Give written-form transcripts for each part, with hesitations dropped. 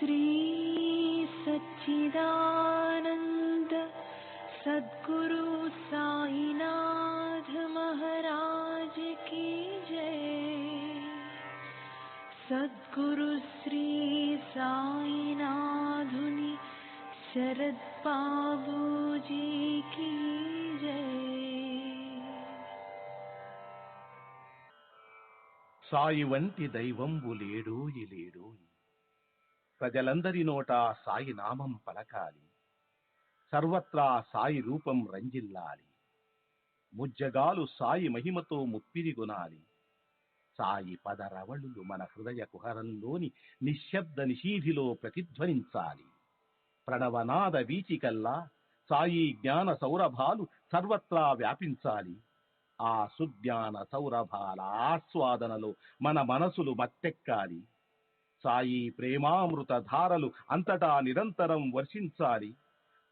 श्री सच्चिदानंद सद्गुरु साईनाथ महाराज की जय। सद्गुरु श्री साईनाथुनि शरद बाबूजी की जय। సాయి వంటి దైవంబు లేడోయి లేడోయి, ప్రజలందరి నోట సాయి నామం పలకాలి, సర్వత్రా సాయి రూపం రంజిల్లాలి, ముజ్జగాలు సాయి మహిమతో ముప్పిరిగొనాలి. సాయి పదరవళులు మన హృదయ కుహరంలోని నిశ్శబ్ద నిశీధిలో ప్రతిధ్వనించాలి. ప్రణవనాద వీచికల్లా సాయి జ్ఞాన సౌరభాలు సర్వత్రా వ్యాపించాలి. ఆ సుజ్ఞాన సౌరభాల ఆస్వాదనలో మన మనసులు మత్తెక్కాలి. సాయి ప్రేమామృత ధారలు అంతటా నిరంతరం వర్షించాలి.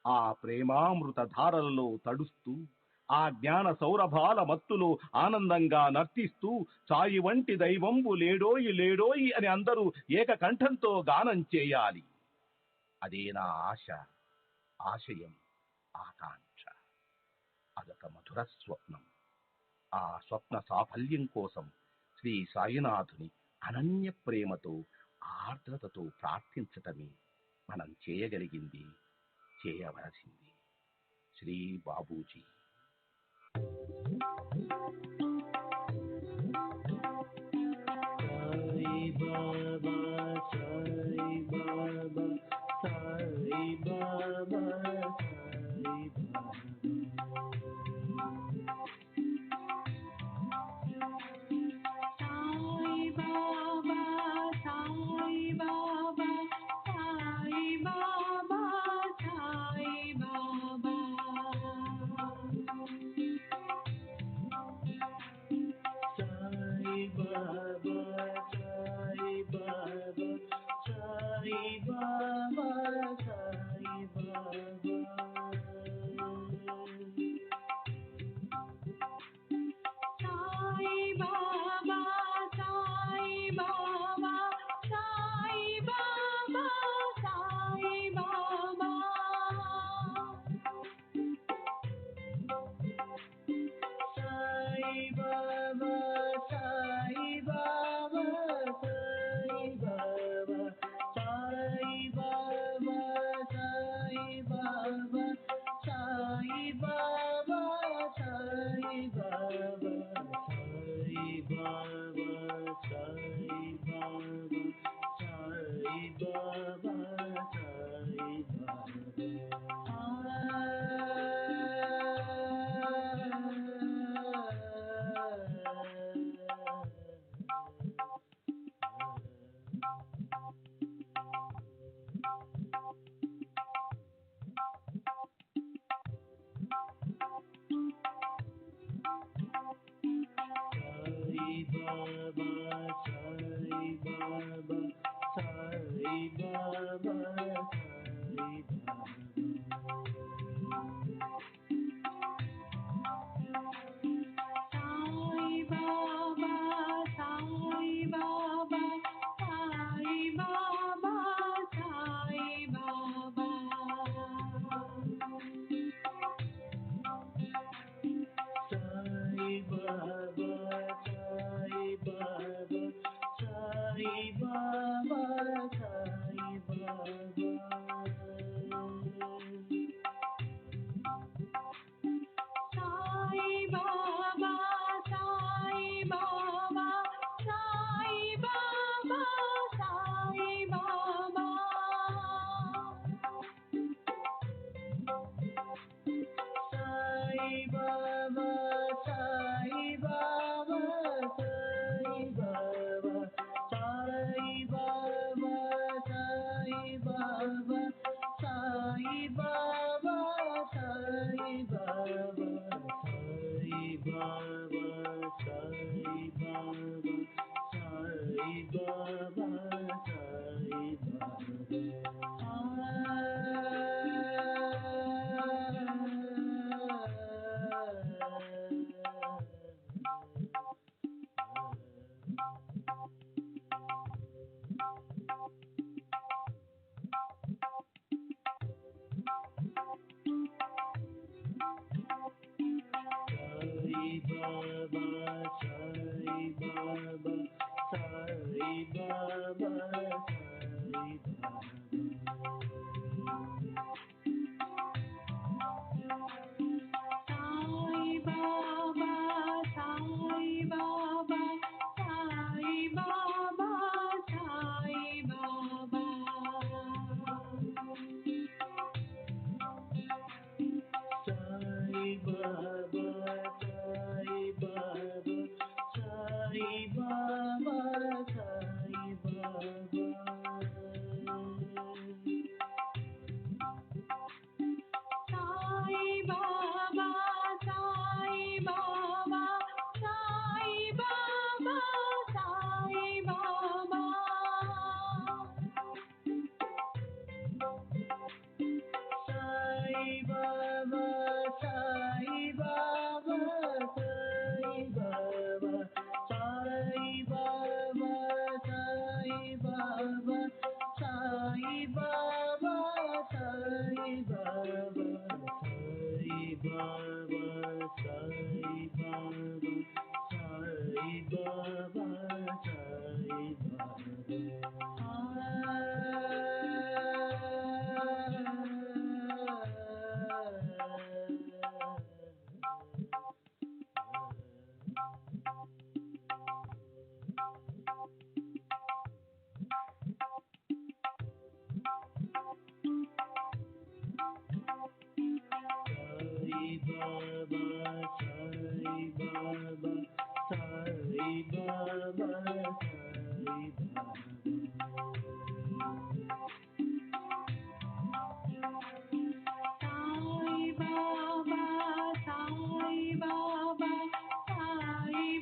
ఆ ప్రేమామృత ధారలలో తడుస్తూ, ఆ జ్ఞాన సౌరభాల మత్తులో ఆనందంగా నర్తిస్తూ సాయి వంటి దైవంబు లేడోయి లేడోయి అని అందరూ ఏకకంఠంతో గానం చేయాలి. అదే నా ఆశ, ఆశయం, ఆకాంక్ష. అదొక మధుర స్వప్నం. ఆ స్వప్న సాఫల్యం కోసం శ్రీ సాయినాథుని అనన్య ప్రేమతో, ఆర్ద్రతతో ప్రార్థించటమే మనం చేయగలిగింది, చేయవలసింది. Shri Babuji. Sai Baba, Sai Baba, Sai Baba, Sai Baba. Baba, Sai Baba, Sai Baba. Baba, Sai Baba, Sai Baba, Sai Baba. Sai Baba, Sai Baba, Sai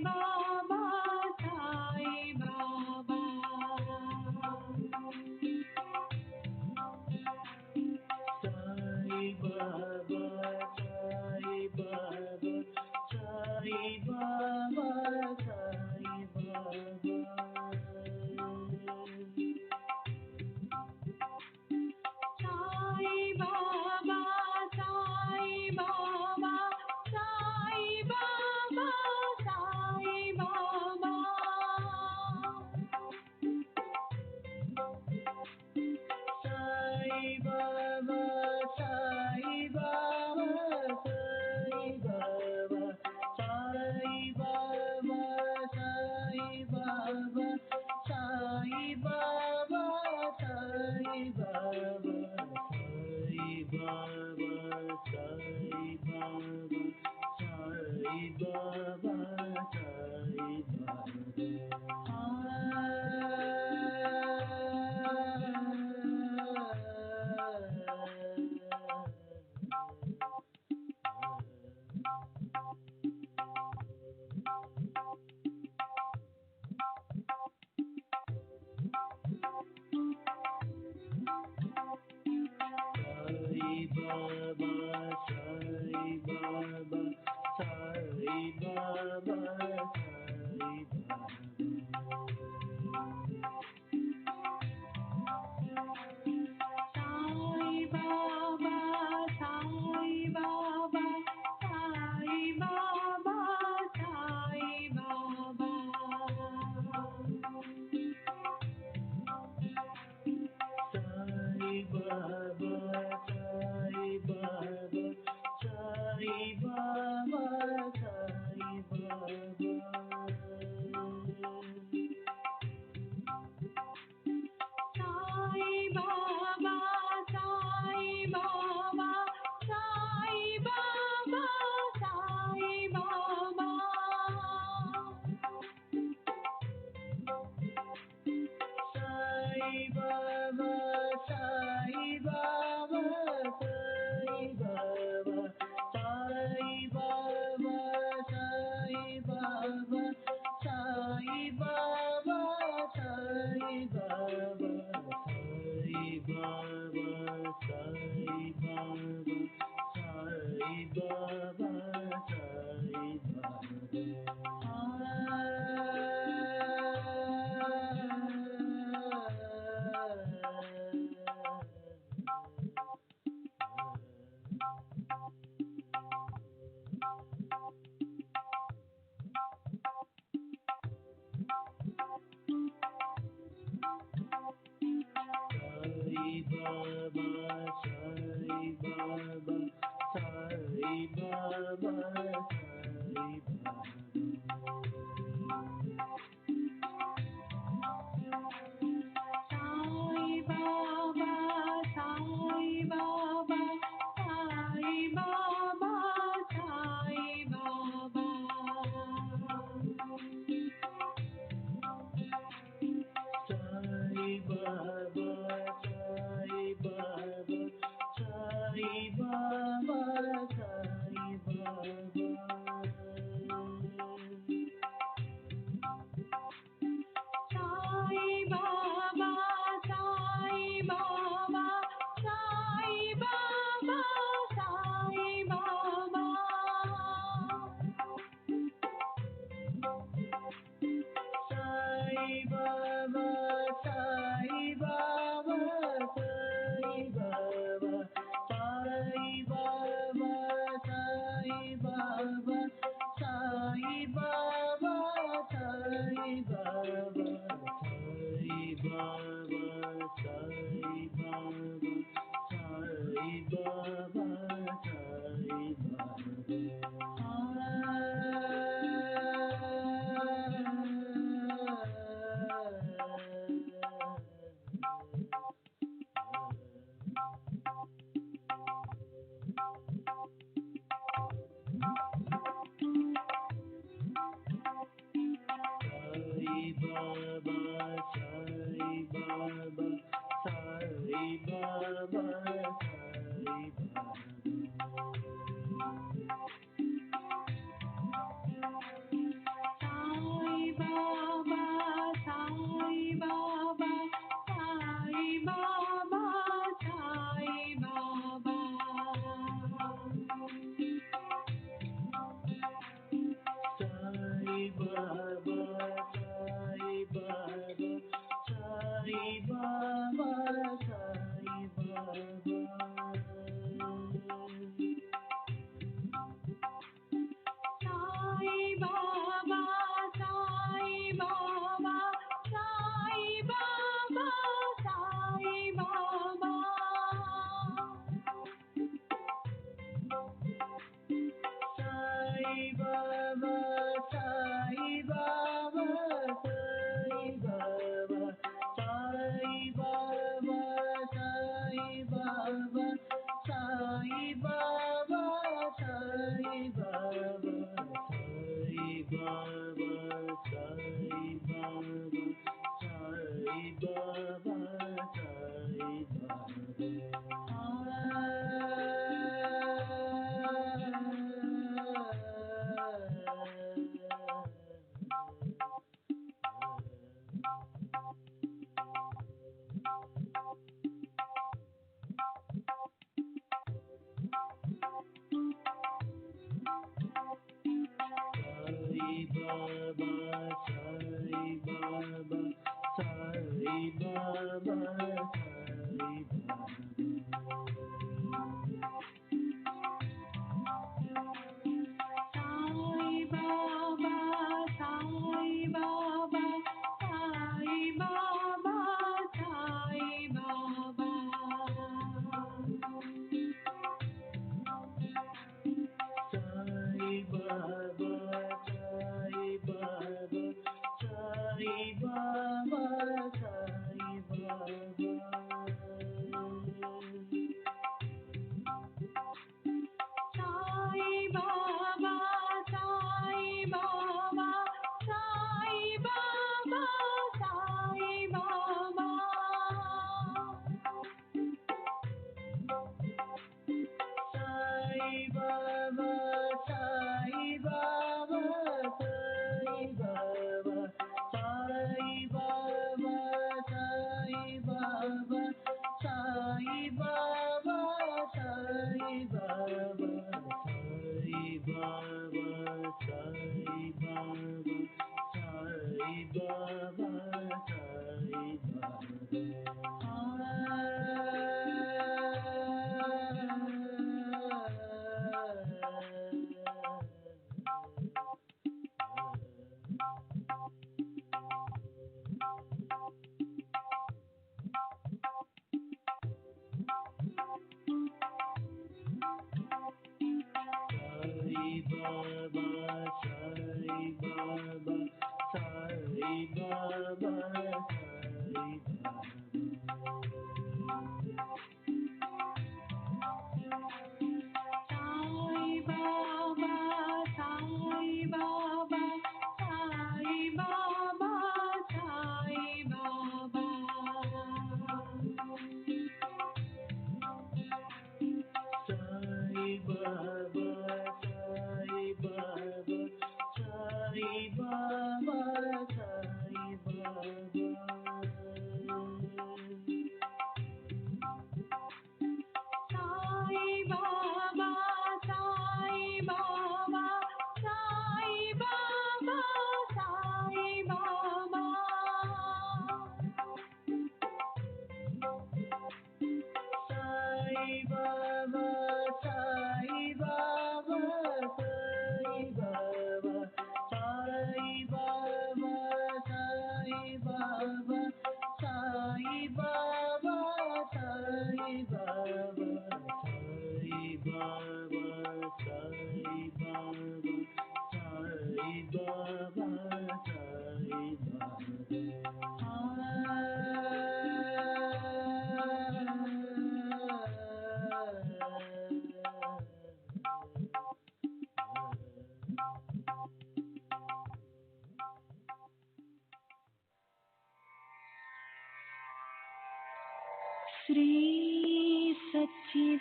Baba, Sai Baba. Sai Baba, Sai Baba, Sai Baba, Sai Baba, Sai Baba, Sai Baba, Sai Baba, Sai Baba, Sai Baba, Sai Baba, Sai Baba, Sai Baba, Sai Baba, Sai Baba, Sai Baba, Sai Baba, Sai Baba. Sai Baba, Sai Baba, Sai Baba, Sai Baba. Sai Baba, Sai Baba, Sai Baba, Sai Baba. Sai Baba, Sai Baba, Sai Baba, Sai Sai Baba, Baba, Sai Baba, Sai Baba, Sai Baba, Sai Baba, Sai Baba, Sai Baba, Sai Baba, Sai Baba, Sai Baba, Sai Baba, Sai Baba, Sai Baba, Sai Shri सच्चिदानंद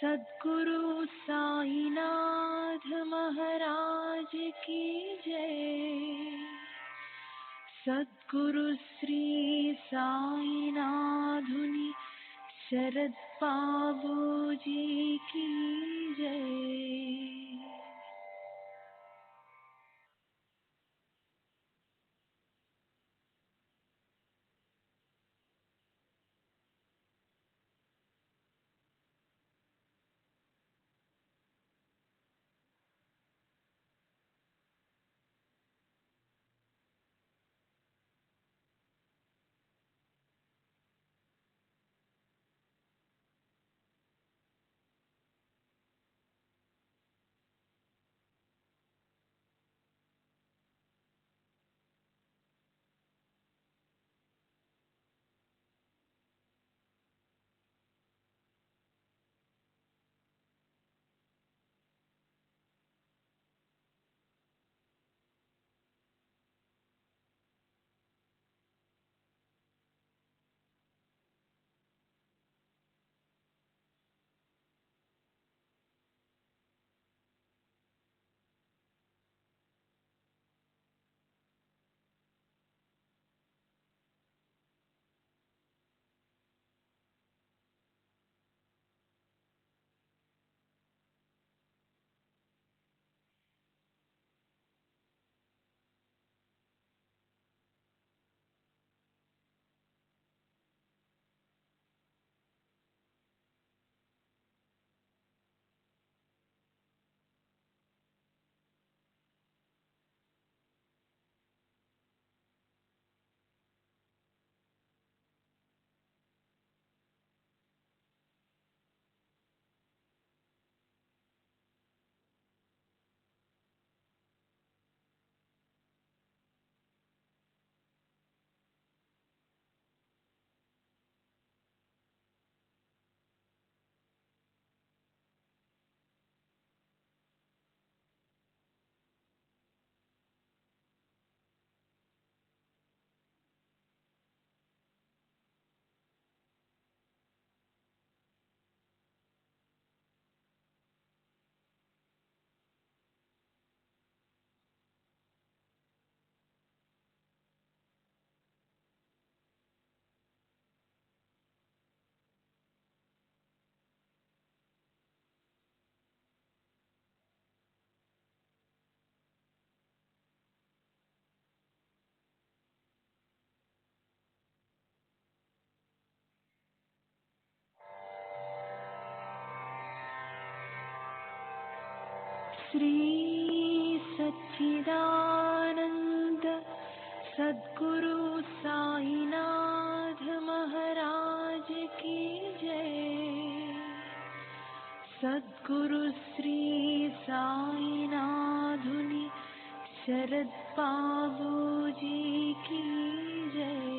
सद्गुरु साईनाथ महाराज की जय। सद्गुरु श्री साईनाथुनि शरद बाबूजी की जय। श्री सच्चिदानंद सद्गुरु साईनाथ महाराज की जय। सद्गुरु श्री साईनाथुनि शरद बाबूजी की जय।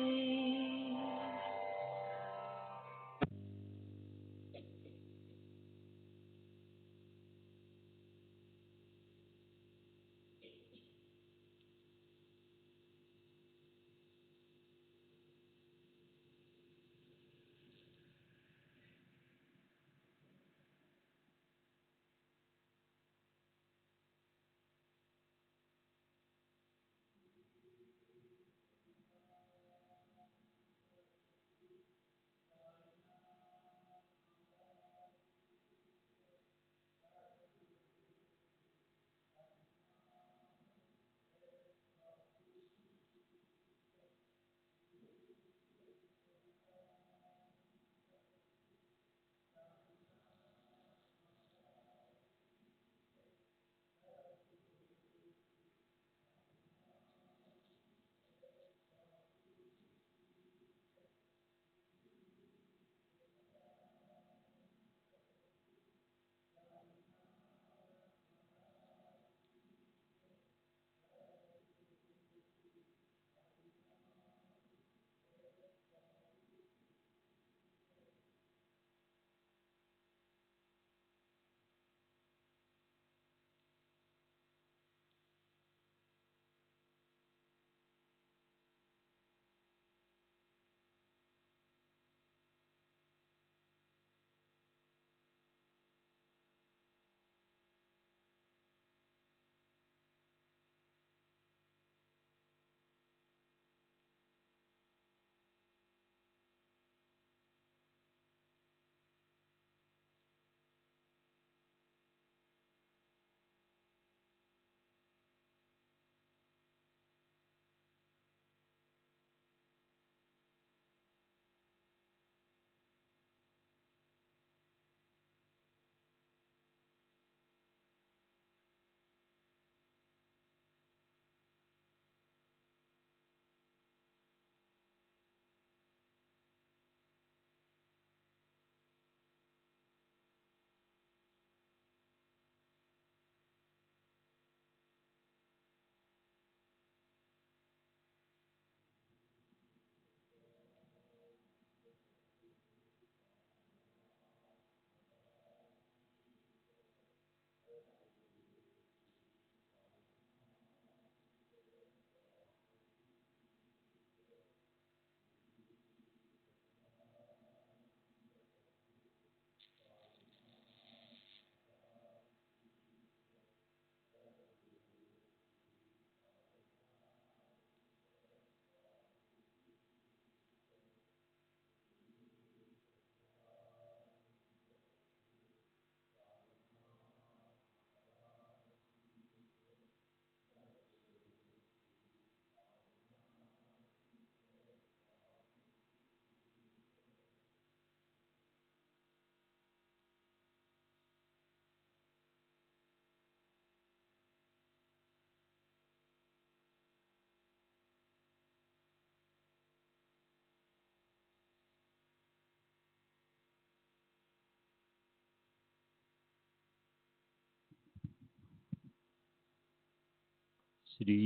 श्री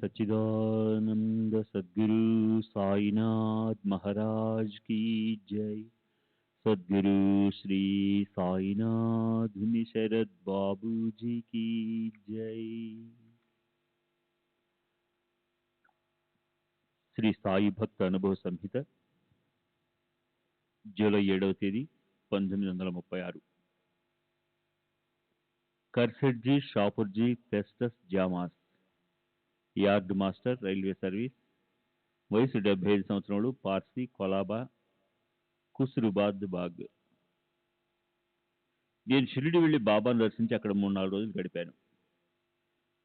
सच्चिदानंद सद्गुरु साईनाथ महाराज की जय। सद्गुरु श्री साईनाथ शरद बाबू जी की जय। శ్రీ సాయి భక్త అనుభవ సంహిత జూలై 7వ తేదీ 1936. కర్సెడ్జీ షాపూర్జీ ఫెస్టస్ Jamas, yard master, railway service, వయసు 75 సంవత్సరములు, పార్సీ, కొలాబా, కుస్రుబాద్ బాగ్. నేను షిరిడి వెళ్లి బాబాను దర్శించి అక్కడ 3-4 రోజులు గడిపాను.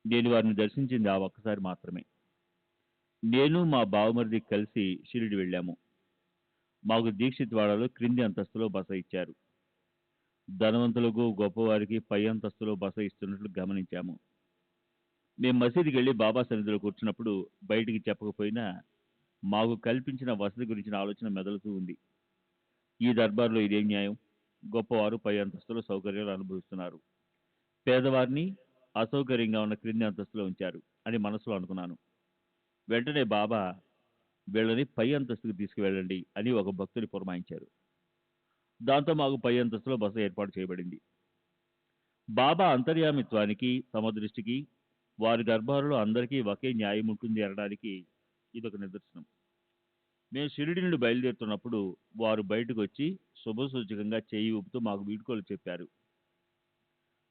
నేను వారిని దర్శించింది ఆ ఒక్కసారి మాత్రమే. నేను మా బావమరిది కలిసి షిరిడి వెళ్ళాము. మాకు దీక్షిత్ వాడలో క్రింది అంతస్తులో బస ఇచ్చారు. ధనవంతులకు గొప్పవారికి పై అంతస్తులో బస ఇస్తున్నట్లు గమనించాము. మేము మసీదుకి వెళ్ళి బాబా సన్నిధిలో కూర్చున్నప్పుడు బయటికి చెప్పకపోయినా మాకు కల్పించిన వసతి గురించిన ఆలోచన మెదలుతూ ఉంది. ఈ దర్బార్లో ఇదేం న్యాయం? గొప్పవారు పై అంతస్తులో సౌకర్యాలు అనుభవిస్తున్నారు, పేదవారిని అసౌకర్యంగా ఉన్న క్రింది అంతస్తులో ఉంచారు అని మనసులో అనుకున్నాను. వెంటనే బాబా వీళ్ళని పై అంతస్తుకు తీసుకువెళ్ళండి అని ఒక భక్తుని పురమాయించారు. దాంతో మాకు పై అంతస్తులో బస ఏర్పాటు చేయబడింది. బాబా అంతర్యామిత్వానికి, సమదృష్టికి, వారి దర్బారులో అందరికీ ఒకే న్యాయం ఉంటుంది అనడానికి ఇదొక నిదర్శనం. మేము షిరిడి నుండి బయలుదేరుతున్నప్పుడు వారు బయటకు వచ్చి శుభసూచకంగా చేయి ఊపుతూ మాకు వీడ్కోలు చెప్పారు.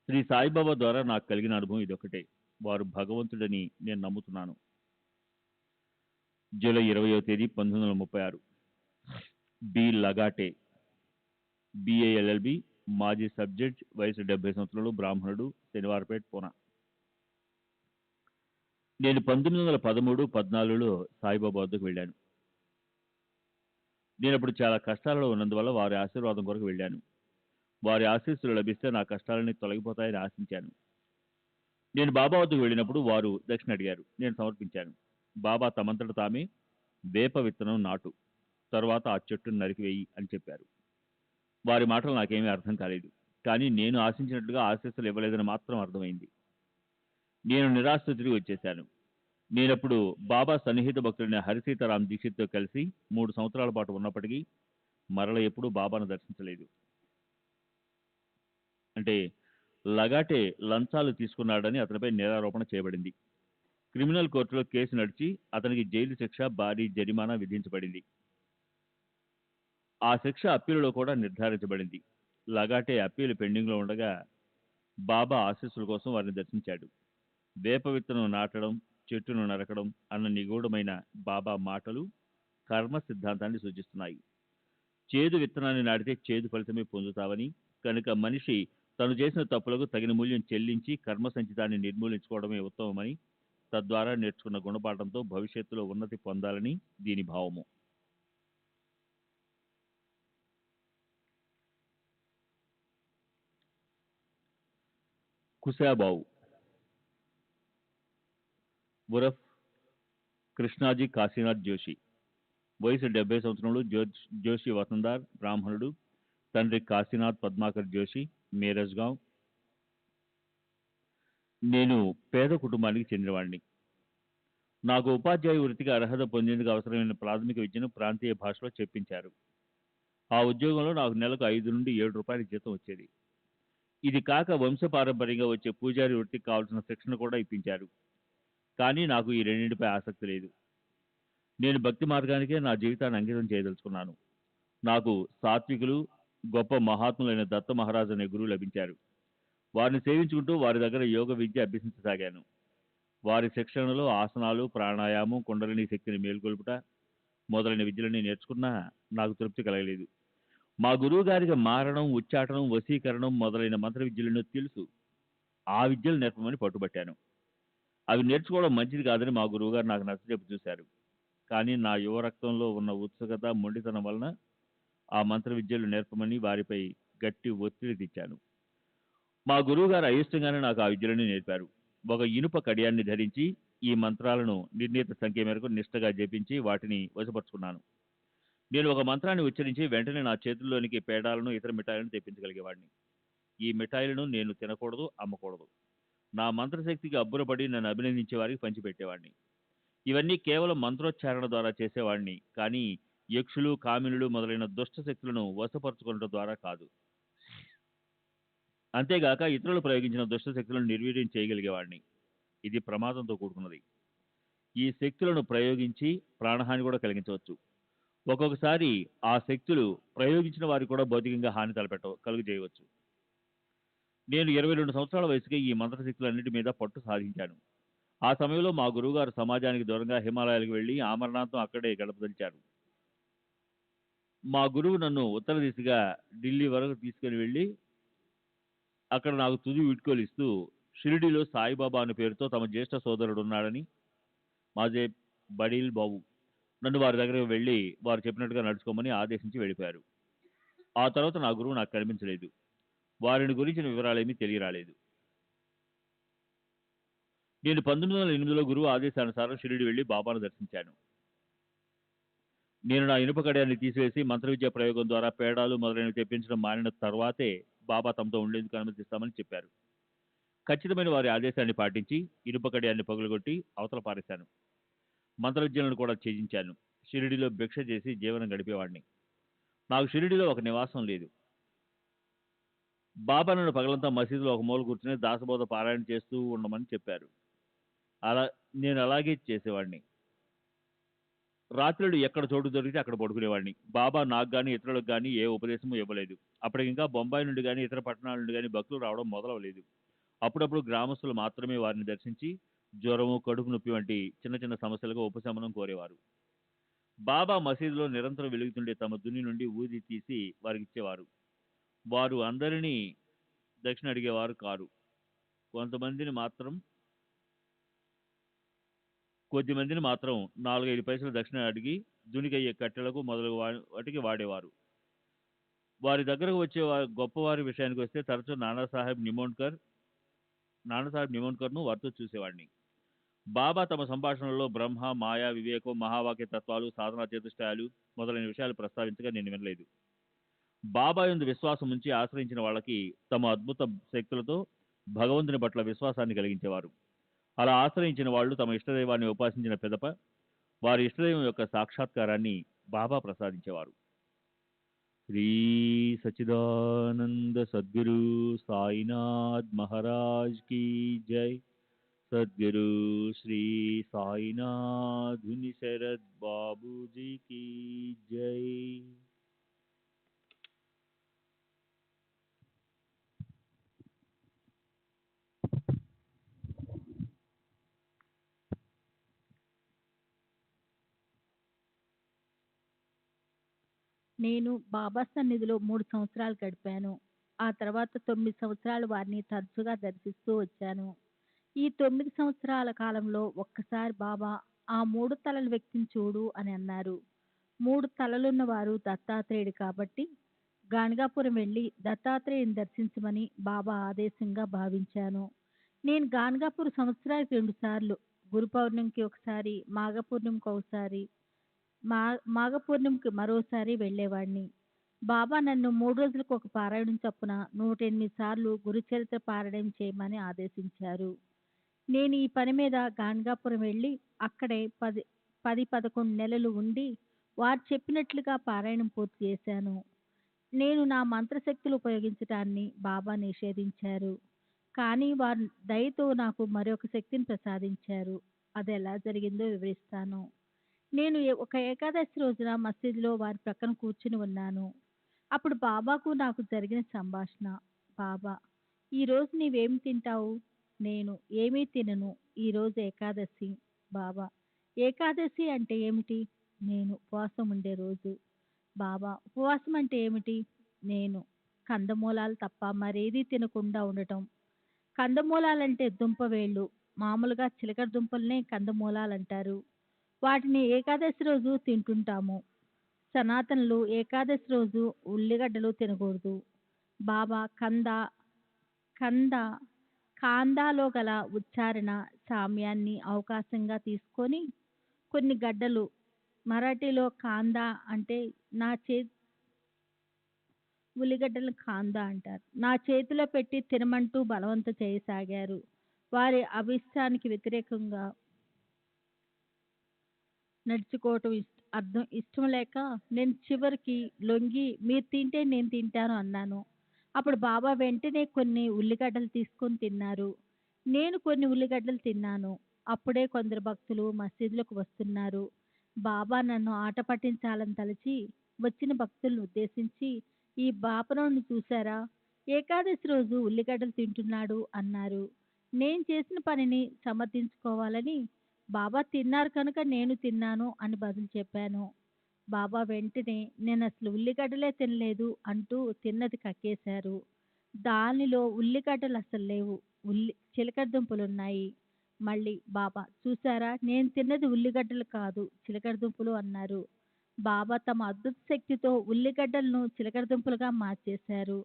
శ్రీ సాయిబాబా ద్వారా నాకు కలిగిన అనుభవం ఇదొకటే. వారు భగవంతుడని నేను నమ్ముతున్నాను. జూలై 20వ తేదీ 1936. బి లగాటే, బిఏఎల్ఎల్బి, మాజీ సబ్జెక్ట్, వయసు 70 సంవత్సరాలు, బ్రాహ్మణుడు, శనివారపేట, పూనా. నేను 1913, 14లో సాయిబాబా వద్దకు వెళ్ళాను. నేను అప్పుడు చాలా కష్టాలలో ఉన్నందువల్ల వారి ఆశీర్వాదం కొరకు వెళ్ళాను. వారి ఆశీస్సులు లభిస్తే నా కష్టాలన్నీ తొలగిపోతాయని ఆశించాను. నేను బాబా వద్దకు వెళ్ళినప్పుడు వారు దక్షిణ అడిగారు. నేను సమర్పించాను. బాబా తమంతట తామే వేప విత్తనం నాటు, తర్వాత ఆ చెట్టును నరికివేయి అని చెప్పారు. వారి మాటలు నాకేమీ అర్థం కాలేదు. కానీ నేను ఆశించినట్లుగా ఆశీస్సులు ఇవ్వలేదని మాత్రం అర్థమైంది. నేను నిరాశతో తిరిగి వచ్చేశాను. నేనప్పుడు బాబా సన్నిహిత భక్తుడైన హరిసీతారాం దీక్షిత్తో కలిసి 3 సంవత్సరాల పాటు ఉన్నప్పటికీ మరల ఎప్పుడూ బాబాను దర్శించలేదు. అంటే లగాటే లంచాలు తీసుకున్నాడని అతనిపై నేరారోపణ చేయబడింది. క్రిమినల్ కోర్టులో కేసు నడిచి అతనికి జైలు శిక్ష, భారీ జరిమానా విధించబడింది. ఆ శిక్ష అప్పీలులో కూడా నిర్ధారించబడింది. లగాటే అప్పీలు పెండింగ్లో ఉండగా బాబా ఆశీస్సుల కోసం వారిని దర్శించాడు. వేప విత్తనం నాటడం, చెట్టును నరకడం అన్న నిగూఢమైన బాబా మాటలు కర్మ సిద్ధాంతాన్ని సూచిస్తున్నాయి. చేదు విత్తనాన్ని నాటితే చేదు ఫలితమే పొందుతావని, కనుక మనిషి తను చేసిన తప్పులకు తగిన మూల్యం చెల్లించి కర్మ సంచితాన్ని నిర్మూలించుకోవడమే ఉత్తమమని, తద్వారా నేర్చుకున్న గుణపాఠంతో భవిష్యత్తులో ఉన్నతి పొందాలని దీని భావము. కుశాబావు ఉరఫ్ కృష్ణాజీ కాశీనాథ్ జోషి, వయసు 70 సంవత్సరములు, జోషి వతందార్, బ్రాహ్మణుడు, తండ్రి కాశీనాథ్ పద్మాకర్ జోషి, మేరజ్గావ్. నేను పేద కుటుంబానికి చెందినవాడిని. నాకు ఉపాధ్యాయ వృత్తికి అర్హత పొందేందుకు అవసరమైన ప్రాథమిక విద్యను ప్రాంతీయ భాషలో చెప్పించారు. ఆ ఉద్యోగంలో నాకు నెలకు 5 నుండి 7 రూపాయల జీతం వచ్చేది. ఇది కాక వంశపారంపర్యంగా వచ్చే పూజారి వృత్తికి కావాల్సిన శిక్షణ కూడా ఇప్పించారు. కానీ నాకు ఈ రెండింటిపై ఆసక్తి లేదు. నేను భక్తి మార్గానికే నా జీవితాన్ని అంకితం చేయదలుచుకున్నాను. నాకు సాత్వికులు, గొప్ప మహాత్ములైన దత్త మహారాజు అనే గురువు లభించారు. వారిని సేవించుకుంటూ వారి దగ్గర యోగ విద్య అభ్యసించసాగాను. వారి శిక్షణలో ఆసనాలు, ప్రాణాయామం, కుండలిని శక్తిని మేల్కొల్పుట మొదలైన విద్యలని నేర్చుకున్నా నాకు తృప్తి కలగలేదు. మా గురువు గారికి మారణం, ఉచ్చాటనం, వశీకరణం మొదలైన మంత్ర విద్యలను తెలుసు. ఆ విద్యలు నేర్పమని పట్టుబట్టాను. అవి నేర్చుకోవడం మంచిది కాదని మా గురువుగారు నాకు నచ్చజెప్పి చూశారు. కానీ నా యువ రక్తంలో ఉన్న ఉత్సుకత, మొండితనం వలన ఆ మంత్ర విద్యలు నేర్పమని వారిపై గట్టి ఒత్తిడి తెచ్చాను. మా గురువుగారు అయిష్టంగానే నాకు ఆ విద్యలని నేర్పారు. ఒక ఇనుప కడియాన్ని ధరించి ఈ మంత్రాలను నిర్ణీత సంఖ్య మేరకు నిష్టగా జపించి వాటిని వశపరుచుకున్నాను. నేను ఒక మంత్రాన్ని ఉచ్చరించి వెంటనే నా చేతుల్లోనికి పేడాలను, ఇతర మిఠాయిలను తెప్పించగలిగేవాడిని. ఈ మిఠాయిలను నేను తినకూడదు, అమ్మకూడదు. నా మంత్రశక్తికి అబ్బురపడి నన్ను అభినందించే వారికి పంచిపెట్టేవాడిని. ఇవన్నీ కేవలం మంత్రోచ్చారణ ద్వారా చేసేవాడిని, కానీ యక్షులు, కామినులు మొదలైన దుష్ట శక్తులను వశపరచుకోవడం ద్వారా కాదు. అంతేగాక ఇతరులు ప్రయోగించిన దుష్ట శక్తులను నిర్వీర్యం చేయగలిగేవాడిని. ఇది ప్రమాదంతో కూడుకున్నది. ఈ శక్తులను ప్రయోగించి ప్రాణహాని కూడా కలిగించవచ్చు. ఒక్కొక్కసారి ఆ శక్తులు ప్రయోగించిన వారికి కూడా భౌతికంగా హాని కలుగజేయవచ్చు. నేను 22 సంవత్సరాల వయసుకే ఈ మంత్రశక్తులన్నిటి మీద పట్టు సాధించాను. ఆ సమయంలో మా గురువుగారు సమాజానికి దూరంగా హిమాలయాలకు వెళ్ళి ఆమరణాంతం అక్కడే గడపదలిచారు. మా గురువు నన్ను ఉత్తర దిశగా ఢిల్లీ వరకు తీసుకుని వెళ్ళి అక్కడ నాకు తుది వీడ్కోలు ఇస్తూ షిరిడీలో సాయిబాబా అనే పేరుతో తమ జ్యేష్ఠ సోదరుడు ఉన్నాడని, మాజే బడీల్ బాబు, నన్ను వారి దగ్గరకు వెళ్ళి వారు చెప్పినట్టుగా నడుచుకోమని ఆదేశించి వెళ్ళిపోయారు. ఆ తర్వాత నా గురువు నాకు కనిపించలేదు. వారిని గురించిన వివరాలేమీ తెలియరాలేదు. నేను 1908లో గురువు ఆదేశానుసారం షిరిడి వెళ్లి బాబాను దర్శించాను. నేను నా ఇనుప కడియాన్ని తీసివేసి మంత్ర విద్యా ప్రయోగం ద్వారా పేడాలు మొదలైనవి తెప్పించడం మానిన తర్వాతే బాబా తమతో ఉండేందుకు అనుమతిస్తామని చెప్పారు. ఖచ్చితమైన వారి ఆదేశాన్ని పాటించి ఇనుప కడియాన్ని పగులగొట్టి అవతల పారేశాను. మంత్ర విద్యలను కూడా త్యజించాను. షిరిడిలో భిక్ష చేసి జీవనం గడిపేవాడిని. నాకు షిరిడిలో ఒక నివాసం లేదు. బాబా నన్ను పగలంతా మసీదులో ఒక మూల కూర్చుని దాసబోధ పారాయణ చేస్తూ ఉండమని చెప్పారు. నేను అలాగే చేసేవాడిని. రాత్రులు ఎక్కడ చోటు దొరికితే అక్కడ పడుకునేవాడిని. బాబా నాకు కానీ ఇతరులకు కానీ ఏ ఉపదేశము ఇవ్వలేదు. అప్పటికి ఇంకా బొంబాయి నుండి కానీ ఇతర పట్టణాల నుండి కానీ భక్తులు రావడం మొదలవలేదు. అప్పుడప్పుడు గ్రామస్తులు మాత్రమే వారిని దర్శించి జ్వరము, కడుపు నొప్పి వంటి చిన్న చిన్న సమస్యలకు ఉపశమనం కోరేవారు. బాబా మసీదులో నిరంతరం వెలుగుతుండే తమ దుని నుండి ఊది తీసి వారికి ఇచ్చేవారు. వారు అందరినీ దక్షిణ అడిగేవారు కారు. కొద్దిమందిని మాత్రం 4-5 పైసలు దక్షిణ అడిగి దునికయ్యే కట్టెలకు మొదలగు వాటికి వాడేవారు. వారి దగ్గరకు వచ్చే గొప్పవారి విషయానికి వస్తే తరచూ నానాసాహెబ్ నిమోన్కర్ను వారితో చూసేవాడిని. బాబా తమ సంభాషణలో బ్రహ్మ, మాయ, వివేకం, మహావాక్య తత్వాలు, సాధనా చతుష్టయాలు మొదలైన విషయాలు ప్రస్తావించగా నేను వినలేదు. బాబా యందు విశ్వాసం ఉంచి ఆశ్రయించిన వాళ్ళకి తమ అద్భుత శక్తులతో భగవంతుని పట్ల విశ్వాసాన్ని కలిగించేవారు. అలా ఆశ్రయించిన వాళ్ళు తమ ఇష్టదైవాన్ని ఉపాసించిన పిదప వారి ఇష్టదైవం యొక్క సాక్షాత్కారాన్ని బాబా ప్రసాదించేవారు. శ్రీ సచ్చిదానంద సద్గురు సాయినాథ్ మహారాజ్ కీ జై. సద్గురు శ్రీ సాయినాథ్ శరద్ బాబూజీ కీ జై. నేను బాబా సన్నిధిలో 3 సంవత్సరాలు గడిపాను. ఆ తర్వాత 9 సంవత్సరాలు వారిని తరచుగా దర్శిస్తూ వచ్చాను. ఈ 9 సంవత్సరాల కాలంలో ఒక్కసారి బాబా ఆ 3 తలల వ్యక్తిని చూడు అని అన్నారు. 3 తలలున్నవారు దత్తాత్రేయుడు కాబట్టి గాణగాపురం వెళ్ళి దత్తాత్రేయుని దర్శించమని బాబా ఆదేశంగా భావించాను. నేను గాణగాపూర్ సంవత్సరానికి 2 సార్లు, గురు పౌర్ణమికి ఒకసారి, మాఘ పూర్ణిమకి ఒకసారి, మాఘ పూర్ణిమకి మరోసారి వెళ్ళేవాడిని. బాబా నన్ను 3 రోజులకు ఒక పారాయణం చొప్పున 108 సార్లు గురుచరిత్ర పారాయణం చేయమని ఆదేశించారు. నేను ఈ పని మీద గాణగాపురం వెళ్ళి అక్కడే 10-11 నెలలు ఉండి వారు చెప్పినట్లుగా పారాయణం పూర్తి చేశాను. నేను నా మంత్రశక్తులు ఉపయోగించటాన్ని బాబా నిషేధించారు. కానీ వారు దయతో నాకు మరొక శక్తిని ప్రసాదించారు. అది ఎలా జరిగిందో వివరిస్తాను. నేను ఒక ఏకాదశి రోజున మసీదులో వారి ప్రక్కన కూర్చుని ఉన్నాను. అప్పుడు బాబాకు నాకు జరిగిన సంభాషణ. బాబా, ఈరోజు నీవేమి తింటావు? నేను ఏమీ తినను, ఈరోజు ఏకాదశి. బాబా, ఏకాదశి అంటే ఏమిటి? నేను ఉపవాసం ఉండే రోజు. బాబా, ఉపవాసం అంటే ఏమిటి? నేను కందమూలాలు తప్ప మరేదీ తినకుండా ఉండటం. కందమూలాలంటే దుంపవేళ్ళు. మామూలుగా చిలకడ దుంపలనే కందమూలాలంటారు. వాటిని ఏకాదశి రోజు తింటుంటాము. సనాతనులు ఏకాదశి రోజు ఉల్లిగడ్డలు తినకూడదు. బాబా కాందాలో గల ఉచ్చారణ సామ్యాన్ని అవకాశంగా తీసుకొని కొన్ని గడ్డలు, మరాఠీలో కాందా అంటే ఉల్లిగడ్డలు కాందా అంటారు, నా చేతిలో పెట్టి తినమంటూ బలవంతం చేయసాగారు. వారి అభిష్టానికి వ్యతిరేకంగా నడుచుకోవటం ఇష్టం లేక నేను చివరికి లొంగి మీరు తింటే నేను తింటాను అన్నాను. అప్పుడు బాబా వెంటనే కొన్ని ఉల్లిగడ్డలు తీసుకొని తిన్నారు. నేను కొన్ని ఉల్లిగడ్డలు తిన్నాను. అప్పుడే కొందరు భక్తులు మసీదులకు వస్తున్నారు. బాబా నన్ను ఆట పట్టించాలని తలచి వచ్చిన భక్తులను ఉద్దేశించి, ఈ బాపనోడిని చూశారా, ఏకాదశి రోజు ఉల్లిగడ్డలు తింటున్నాడు అన్నారు. నేను చేసిన పనిని సమర్థించుకోవాలని, బాబా తిన్నారు కనుక నేను తిన్నాను అని బదులు చెప్పాను. బాబా వెంటనే నేను అసలు ఉల్లిగడ్డలే తినలేదు అంటూ తిన్నది కక్కేశారు. దానిలో ఉల్లిగడ్డలు అసలు లేవు, చిలకడ దుంపలున్నాయి. మళ్ళీ బాబా, చూసారా, నేను తిన్నది ఉల్లిగడ్డలు కాదు చిలకడ దుంపలు అన్నారు. బాబా తమ అద్భుత శక్తితో ఉల్లిగడ్డలను చిలకడ దుంపలుగా మార్చేశారు.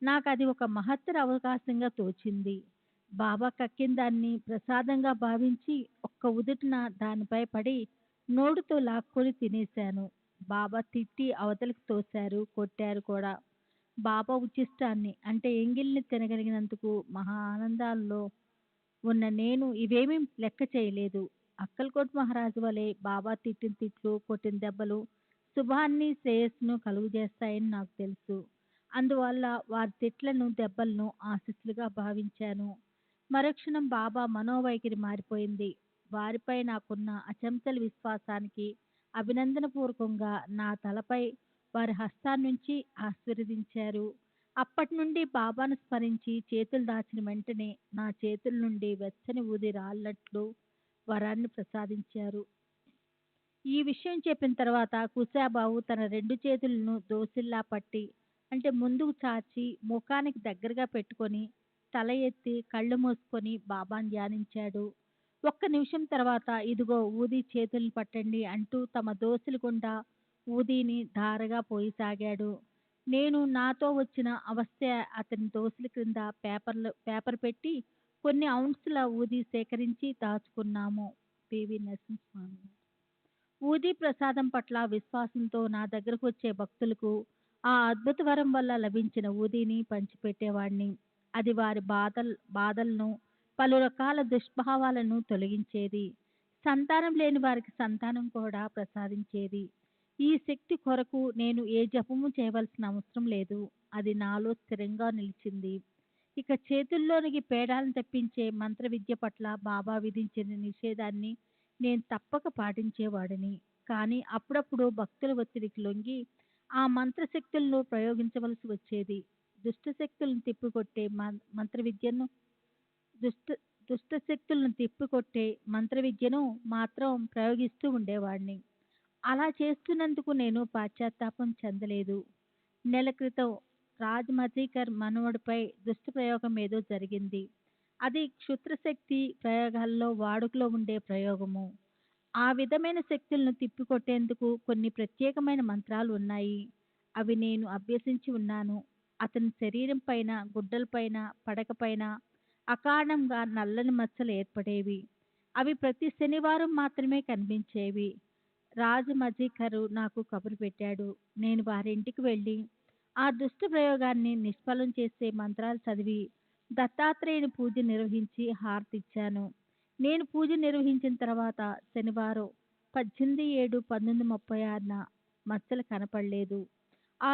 నాకు అది ఒక మహత్తర అవకాశంగా తోచింది. బాబా కక్కిన దాన్ని ప్రసాదంగా భావించి ఒక్క ఉదుటున దానిపై పడి నోటితో లాక్కొని తినేశాను. బాబా తిట్టి అవతలికి తోశారు, కొట్టారు కూడా. బాబా ఉచ్చిష్టాన్ని అంటే ఎంగిల్ని తినగలిగినందుకు మహా ఆనందాల్లో ఉన్న నేను ఇవేమీ లెక్క చేయలేదు. అక్కల్కోట్ మహారాజు వలె బాబా తిట్టిన తిట్లు, కొట్టిన దెబ్బలు శుభాన్ని, శ్రేయస్సును కలుగజేస్తాయని నాకు తెలుసు. అందువల్ల వారి తిట్లను, దెబ్బలను ఆశీస్సులుగా భావించాను. మరుక్షణం బాబా మనోవైఖరి మారిపోయింది. వారిపై నాకున్న అచంచల విశ్వాసానికి అభినందనపూర్వకంగా నా తలపై వారి హస్తాన్నుంచి ఆశీర్వదించారు. అప్పటి నుండి బాబాను స్మరించి చేతులు దాచిన వెంటనే నా చేతుల నుండి వెచ్చని ఊది రాలినట్లు వరాన్ని ప్రసాదించారు. ఈ విషయం చెప్పిన తర్వాత కుశాబావు తన 2 చేతులను దోసిల్లా పట్టి అంటే ముందుకు చాచి ముఖానికి దగ్గరగా పెట్టుకొని తల ఎత్తి కళ్ళు మూసుకొని బాబాను ధ్యానించాడు. ఒక్క నిమిషం తర్వాత ఇదిగో ఊది చేతులను పట్టండి అంటూ తమ దోసిలి గుండా ఊదీని ధారగా పోయిసాగాడు. నేను నాతో వచ్చిన అవస్థ అతని దోసిలి క్రింద పేపర్ పెట్టి కొన్ని ఔన్సుల ఊది సేకరించి దాచుకున్నాము. పివి నరసింహస్వామి. ఊదీ ప్రసాదం పట్ల విశ్వాసంతో నా దగ్గరకు వచ్చే భక్తులకు ఆ అద్భుత వరం వల్ల లభించిన ఊదీని పంచిపెట్టేవాడిని. అది వారి బాధలను, పలు రకాల దుష్భావాలను తొలగించేది. సంతానం లేని వారికి సంతానం కూడా ప్రసాదించేది. ఈ శక్తి కొరకు నేను ఏ జపము చేయవలసిన అవసరం లేదు. అది నాలో స్థిరంగా నిలిచింది. ఇక చేతుల్లోనికి పేడాలను తెప్పించే మంత్ర విద్య పట్ల బాబా విధించిన నిషేధాన్ని నేను తప్పక పాటించేవాడిని. కానీ అప్పుడప్పుడు భక్తుల ఒత్తిడికి లొంగి ఆ మంత్రశక్తులను ప్రయోగించవలసి వచ్చేది. దుష్టశక్తులను తిప్పికొట్టే మంత్ర విద్యను దుష్ట దుష్టశక్తులను తిప్పికొట్టే మంత్ర విద్యను మాత్రం ప్రయోగిస్తూ ఉండేవాడిని. అలా చేస్తున్నందుకు నేను పశ్చాత్తాపం చెందలేదు. నెల క్రితం రాజ్ మజీకర్ మనవడిపై దుష్టప్రయోగం ఏదో జరిగింది. అది క్షుద్రశక్తి ప్రయోగాల్లో వాడుకలో ఉండే ప్రయోగము. ఆ విధమైన శక్తులను తిప్పికొట్టేందుకు కొన్ని ప్రత్యేకమైన మంత్రాలు ఉన్నాయి. అవి నేను అభ్యసించి ఉన్నాను. అతని శరీరం పైన, గుడ్డలపైన, పడకపైన అకారణంగా నల్లని మచ్చలు ఏర్పడేవి. అవి ప్రతి శనివారం మాత్రమే కనిపించేవి. రాజు మజీకరు నాకు కబురు పెట్టాడు. నేను వారింటికి వెళ్ళి ఆ దుష్ట ప్రయోగాన్ని నిష్ఫలం చేసే మంత్రాలు చదివి దత్తాత్రేయుని పూజ నిర్వహించి హారతిచ్చాను. నేను పూజ నిర్వహించిన తర్వాత శనివారం 18/7/1936న మచ్చలు కనపడలేదు. ఆ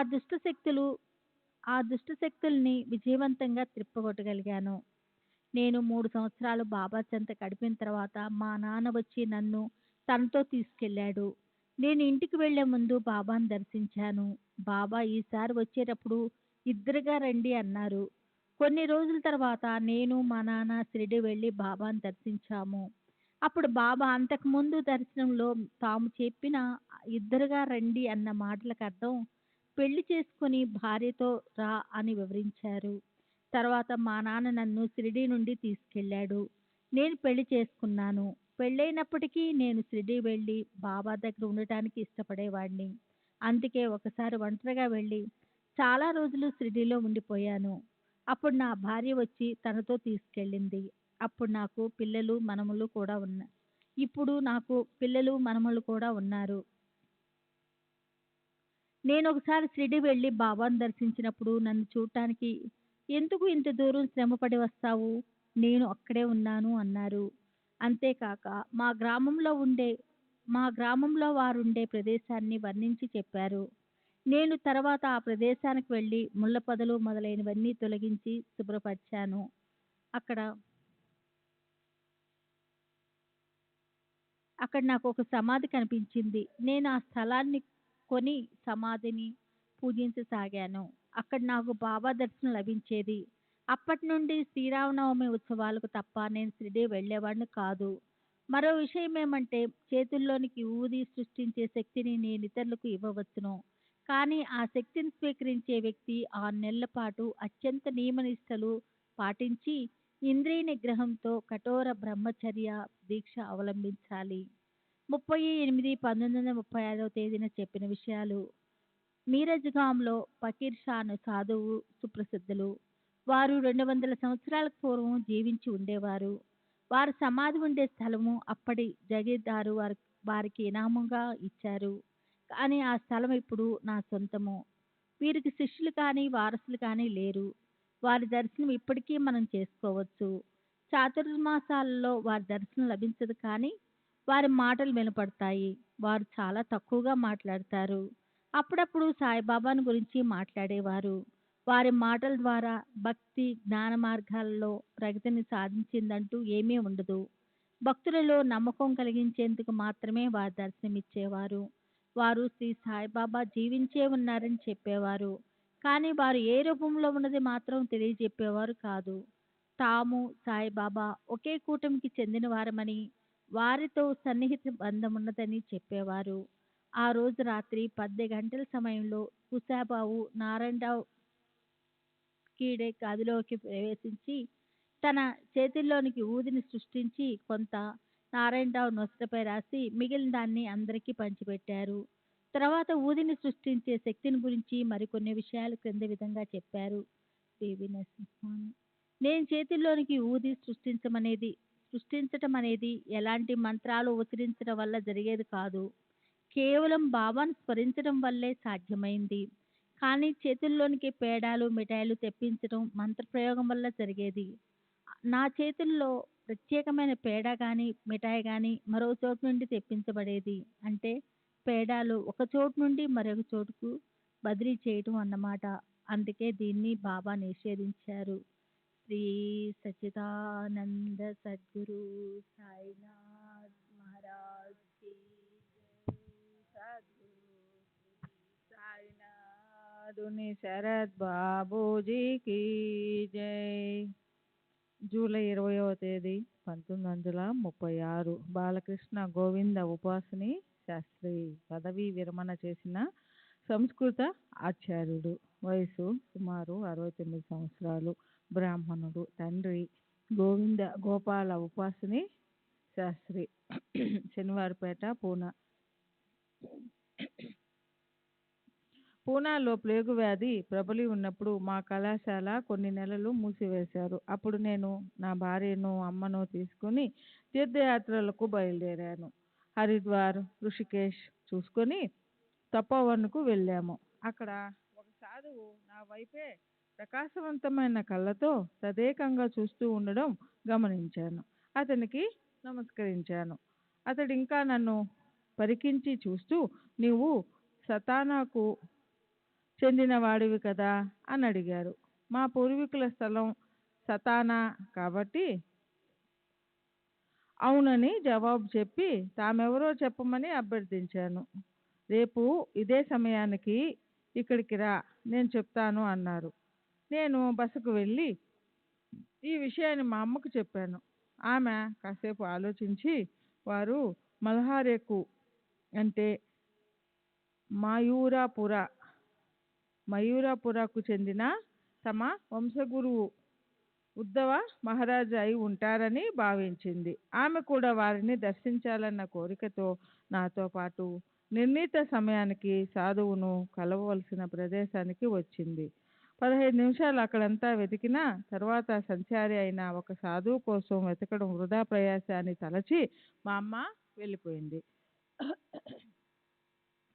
ఆ దుష్ట శక్తుల్ని విజయవంతంగా త్రిప్పగొట్టగలిగాను. నేను 3 సంవత్సరాలు బాబా చెంత గడిపిన తర్వాత మా నాన్న వచ్చి నన్ను తనతో తీసుకెళ్ళాడు. నేను ఇంటికి వెళ్లే ముందు బాబాను దర్శించాను. బాబా ఈసారి వచ్చేటప్పుడు ఇద్దరుగా రండి అన్నారు. కొన్ని రోజుల తర్వాత నేను మా నాన్న షిరిడి వెళ్ళి బాబాను దర్శించాము. అప్పుడు బాబా అంతకుముందు దర్శనంలో తాము చెప్పిన ఇద్దరుగా రండి అన్న మాటలకు అర్థం పెళ్లి చేసుకుని భార్యతో రా అని వివరించారు. తర్వాత మా నాన్న నన్ను షిరిడి నుండి తీసుకెళ్ళాడు. నేను పెళ్లి చేసుకున్నాను. పెళ్ళైనప్పటికీ నేను షిరిడి వెళ్ళి బాబా దగ్గర ఉండటానికి ఇష్టపడేవాడిని. అందుకే ఒకసారి ఒంటరిగా వెళ్ళి చాలా రోజులు షిరిడీలో ఉండిపోయాను. అప్పుడు నా భార్య వచ్చి తనతో తీసుకెళ్ళింది. అప్పుడు నాకు పిల్లలు, మనమలు కూడా ఉన్నారు. ఇప్పుడు నాకు పిల్లలు, మనమలు కూడా ఉన్నారు. నేను ఒకసారి షిరిడి వెళ్ళి బాబాను దర్శించినప్పుడు నన్ను చూడటానికి ఎందుకు ఇంత దూరం శ్రమపడి వస్తావు? నేను అక్కడే ఉన్నాను అన్నారు. అంతేకాక మా గ్రామంలో వారుండే ప్రదేశాన్ని వర్ణించి చెప్పారు. నేను తర్వాత ఆ ప్రదేశానికి వెళ్ళి ముళ్ళ పొదలు మొదలైనవన్నీ తొలగించి శుభ్రపరిచాను. అక్కడ నాకు ఒక సమాధి కనిపించింది. నేను ఆ స్థలాన్ని కొని సమాధిని పూజించసాగాను. అక్కడ నాకు బాబా దర్శనం లభించేది. అప్పటి నుండి శ్రీరామనవమి ఉత్సవాలకు తప్ప నేను షిరిడి వెళ్ళేవాడిని కాదు. మరో విషయం ఏమంటే చేతుల్లోనికి ఊది సృష్టించే శక్తిని నేను ఇతరులకు ఇవ్వవచ్చును. కానీ ఆ శక్తిని స్వీకరించే వ్యక్తి 6 నెలల పాటు అత్యంత నియమనిష్టలు పాటించి ఇంద్రియ నిగ్రహంతో కఠోర బ్రహ్మచర్య దీక్ష అవలంబించాలి. 30/8/1936 తేదీన చెప్పిన విషయాలు మీరజ్గాంలో ఫకీర్ షాను సాధువు సుప్రసిద్ధులు. వారు 200 సంవత్సరాల పూర్వం జీవించి ఉండేవారు. వారి సమాధి ఉండే స్థలము అప్పటి జగీర్దారు వారికి ఇనాముగా ఇచ్చారు. కానీ ఆ స్థలం ఇప్పుడు నా సొంతము. వీరికి శిష్యులు కానీ వారసులు కానీ లేరు. వారి దర్శనం ఇప్పటికీ మనం చేసుకోవచ్చు. చాతుర్మాసాలలో వారి దర్శనం లభించదు, కానీ వారి మాటలు వినపడతాయి. వారు చాలా తక్కువగా మాట్లాడతారు. అప్పుడప్పుడు సాయిబాబాను గురించి మాట్లాడేవారు. వారి మాటల ద్వారా భక్తి జ్ఞాన మార్గాలలో ప్రగతిని సాధించిందంటూ ఏమీ ఉండదు. భక్తులలో నమ్మకం కలిగించేందుకు మాత్రమే వారు దర్శనమిచ్చేవారు. వారు శ్రీ సాయిబాబా జీవించే ఉన్నారని చెప్పేవారు. కానీ వారు ఏ రూపంలో ఉన్నది మాత్రం తెలియజెప్పేవారు కాదు. తాము సాయిబాబా ఒకే కూటమికి చెందిన వారమని, వారితో సన్నిహిత బంధం ఉన్నదని చెప్పేవారు. ఆ రోజు రాత్రి 10 గంటల సమయంలో కుశాబావు నారాయణరావు కీడే గదిలోకి ప్రవేశించి తన చేతుల్లోనికి ఊదిని సృష్టించి కొంత నారాయణరావు నొసటపై రాసి మిగిలిన దాన్ని అందరికీ పంచిపెట్టారు. తర్వాత ఊదిని సృష్టించే శక్తిని గురించి మరికొన్ని విషయాలు క్రింద విధంగా చెప్పారు. పివి నరసింహస్వామి: నేను చేతుల్లోనికి ఊది సృష్టించటం అనేది ఎలాంటి మంత్రాలు ఉచ్చరించడం వల్ల జరిగేది కాదు. కేవలం బాబాను స్మరించడం వల్లే సాధ్యమైంది. కానీ చేతుల్లోనికి పేడాలు మిఠాయిలు తెప్పించడం మంత్రప్రయోగం వల్ల జరిగేది. నా చేతుల్లో ప్రత్యేకమైన పేడ కానీ మిఠాయి కానీ మరో చోటు నుండి తెప్పించబడేది. అంటే పేడాలు ఒక చోటు నుండి మరొక చోటుకు బదిలీ చేయటం అన్నమాట. అందుకే దీన్ని బాబా నిషేధించారు. శ్రీ సచ్చిదానంద సద్గురు సాయినాథ్ మహారాజ్ కి జై. సద్గురు శ్రీ సాయినాథుని శరత్ బాబూజీకి జై. జూలై 20వ తేదీ 1936 బాలకృష్ణ గోవింద ఉపాసని శాస్త్రి పదవీ విరమణ చేసిన సంస్కృత ఆచార్యుడు. వయసు సుమారు 69 సంవత్సరాలు. బ్రాహ్మణుడు. తండ్రి గోవింద గోపాల ఉపాసని శాస్త్రి. శనివారపేట, పూనా. పూనాలో ప్లేగు వ్యాధి ప్రబలి ఉన్నప్పుడు మా కళాశాల కొన్ని నెలలు మూసివేశారు. అప్పుడు నేను నా భార్యను అమ్మను తీసుకుని తీర్థయాత్రలకు బయలుదేరాను. హరిద్వార్, ఋషికేశ్ చూసుకొని తపోవన్కు వెళ్ళాము. అక్కడ ఒక సాధువు నా వైపే ప్రకాశవంతమైన కళ్ళతో తదేకంగా చూస్తూ ఉండడం గమనించాను. అతనికి నమస్కరించాను. అతడు ఇంకా నన్ను పరికించి చూస్తూ, నీవు సతానాకు చెందిన వాడివి కదా అని అడిగారు. మా పూర్వీకుల స్థలం సతానా కాబట్టి అవునని జవాబు చెప్పి తామెవరో చెప్పమని అభ్యర్థించాను. రేపు ఇదే సమయానికి ఇక్కడికి రా, నేను చెప్తాను అన్నారు. నేను బసకు వెళ్ళి ఈ విషయాన్ని మా అమ్మకు చెప్పాను. ఆమె కాసేపు ఆలోచించి, వారు మల్హారేకు అంటే మయూరాపురకు చెందిన తమ వంశగురువు ఉద్ధవ మహారాజు అయి ఉంటారని భావించింది. ఆమె కూడా వారిని దర్శించాలన్న కోరికతో నాతో పాటు నిర్ణీత సమయానికి సాధువును కలవవలసిన ప్రదేశానికి వచ్చింది. 15 నిమిషాలు అక్కడంతా వెతికిన తర్వాత సంచారి అయిన ఒక సాధువు కోసం వెతకడం వృధా ప్రయాస అని తలచి మా అమ్మ వెళ్ళిపోయింది.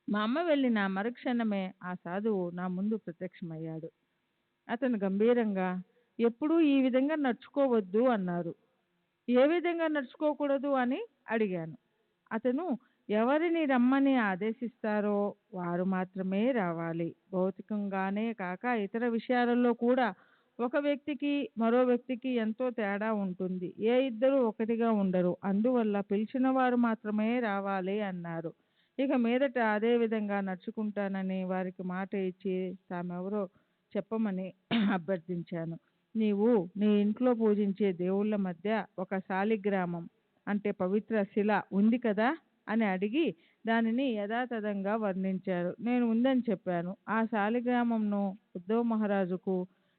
మా అమ్మ వెళ్ళిన మరుక్షణమే ఆ సాధువు నా ముందు ప్రత్యక్షమయ్యాడు. అతను గంభీరంగా, ఎప్పుడూ ఈ విధంగా నడుచుకోవద్దు అన్నారు. ఏ విధంగా నడుచుకోకూడదు అని అడిగాను. అతను ఎవరిని రమ్మని ఆదేశిస్తారో వారు మాత్రమే రావాలి. భౌతికంగానే కాక ఇతర విషయాలలో కూడా ఒక వ్యక్తికి మరో వ్యక్తికి ఎంతో తేడా ఉంటుంది. ఏ ఇద్దరు ఒకటిగా ఉండరు. అందువల్ల పిలిచిన వారు మాత్రమే రావాలి అన్నారు. ఇక మీదట అదే విధంగా నడుచుకుంటానని వారికి మాట ఇచ్చి తామెవరో చెప్పమని అభ్యర్థించాను. నీవు నీ ఇంట్లో పూజించే దేవుళ్ళ మధ్య ఒక శాలిగ్రామం అంటే పవిత్ర శిల ఉంది కదా అని అడిగి దానిని యథాతథంగా వర్ణించారు. నేను ఉందని చెప్పాను. ఆ శాలిగ్రామంను ఉద్ధవ్ మహారాజుకు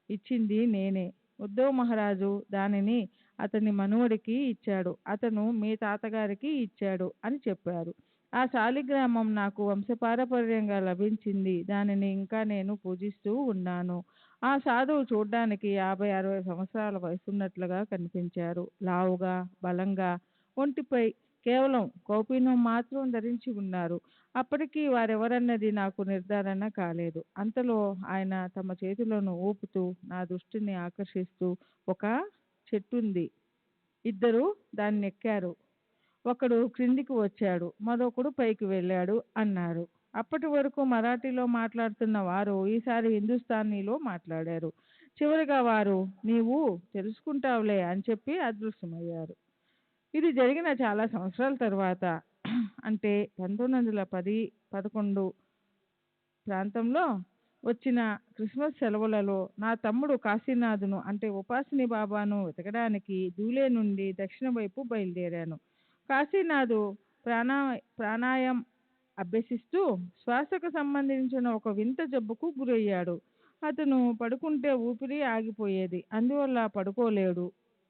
ఇచ్చింది నేనే. ఉద్ధవ్ మహారాజు దానిని అతని మనువడికి ఇచ్చాడు. అతను మీ తాతగారికి ఇచ్చాడు అని చెప్పారు. ఆ శాలిగ్రామం నాకు వంశపారపర్యంగా లభించింది. దానిని ఇంకా నేను పూజిస్తూ ఉన్నాను. ఆ సాధువు చూడ్డానికి 50-60 సంవత్సరాల వయసున్నట్లుగా కనిపించారు. లావుగా, బలంగా, ఒంటిపై కేవలం కౌపీనం మాత్రం ధరించి ఉన్నారు. అప్పటికీ వారెవరన్నది నాకు నిర్ధారణ కాలేదు. అంతలో ఆయన తమ చేతులను ఊపుతూ నా దృష్టిని ఆకర్షిస్తూ, ఒక చెట్టుంది, ఇద్దరు దాన్నెక్కారు, ఒకడు క్రిందికి వచ్చాడు, మరొకడు పైకి వెళ్ళాడు అన్నారు. అప్పటి వరకు మరాఠీలో మాట్లాడుతున్న వారు ఈసారి హిందుస్థానీలో మాట్లాడారు. చివరిగా వారు నీవు తెలుసుకుంటావులే అని చెప్పి అదృశ్యమయ్యారు. ఇది జరిగిన చాలా సంవత్సరాల తర్వాత, అంటే 1910-11 ప్రాంతంలో వచ్చిన క్రిస్మస్ సెలవులలో నా తమ్ముడు కాశీనాథును అంటే ఉపాసిని బాబాను వెతకడానికి ధూలే నుండి దక్షిణ వైపు బయలుదేరాను. కాశీనాథు ప్రాణాయామం అభ్యసిస్తూ శ్వాసకు సంబంధించిన ఒక వింత జబ్బుకు గురయ్యాడు. అతను పడుకుంటే ఊపిరి ఆగిపోయేది, అందువల్ల పడుకోలేడు.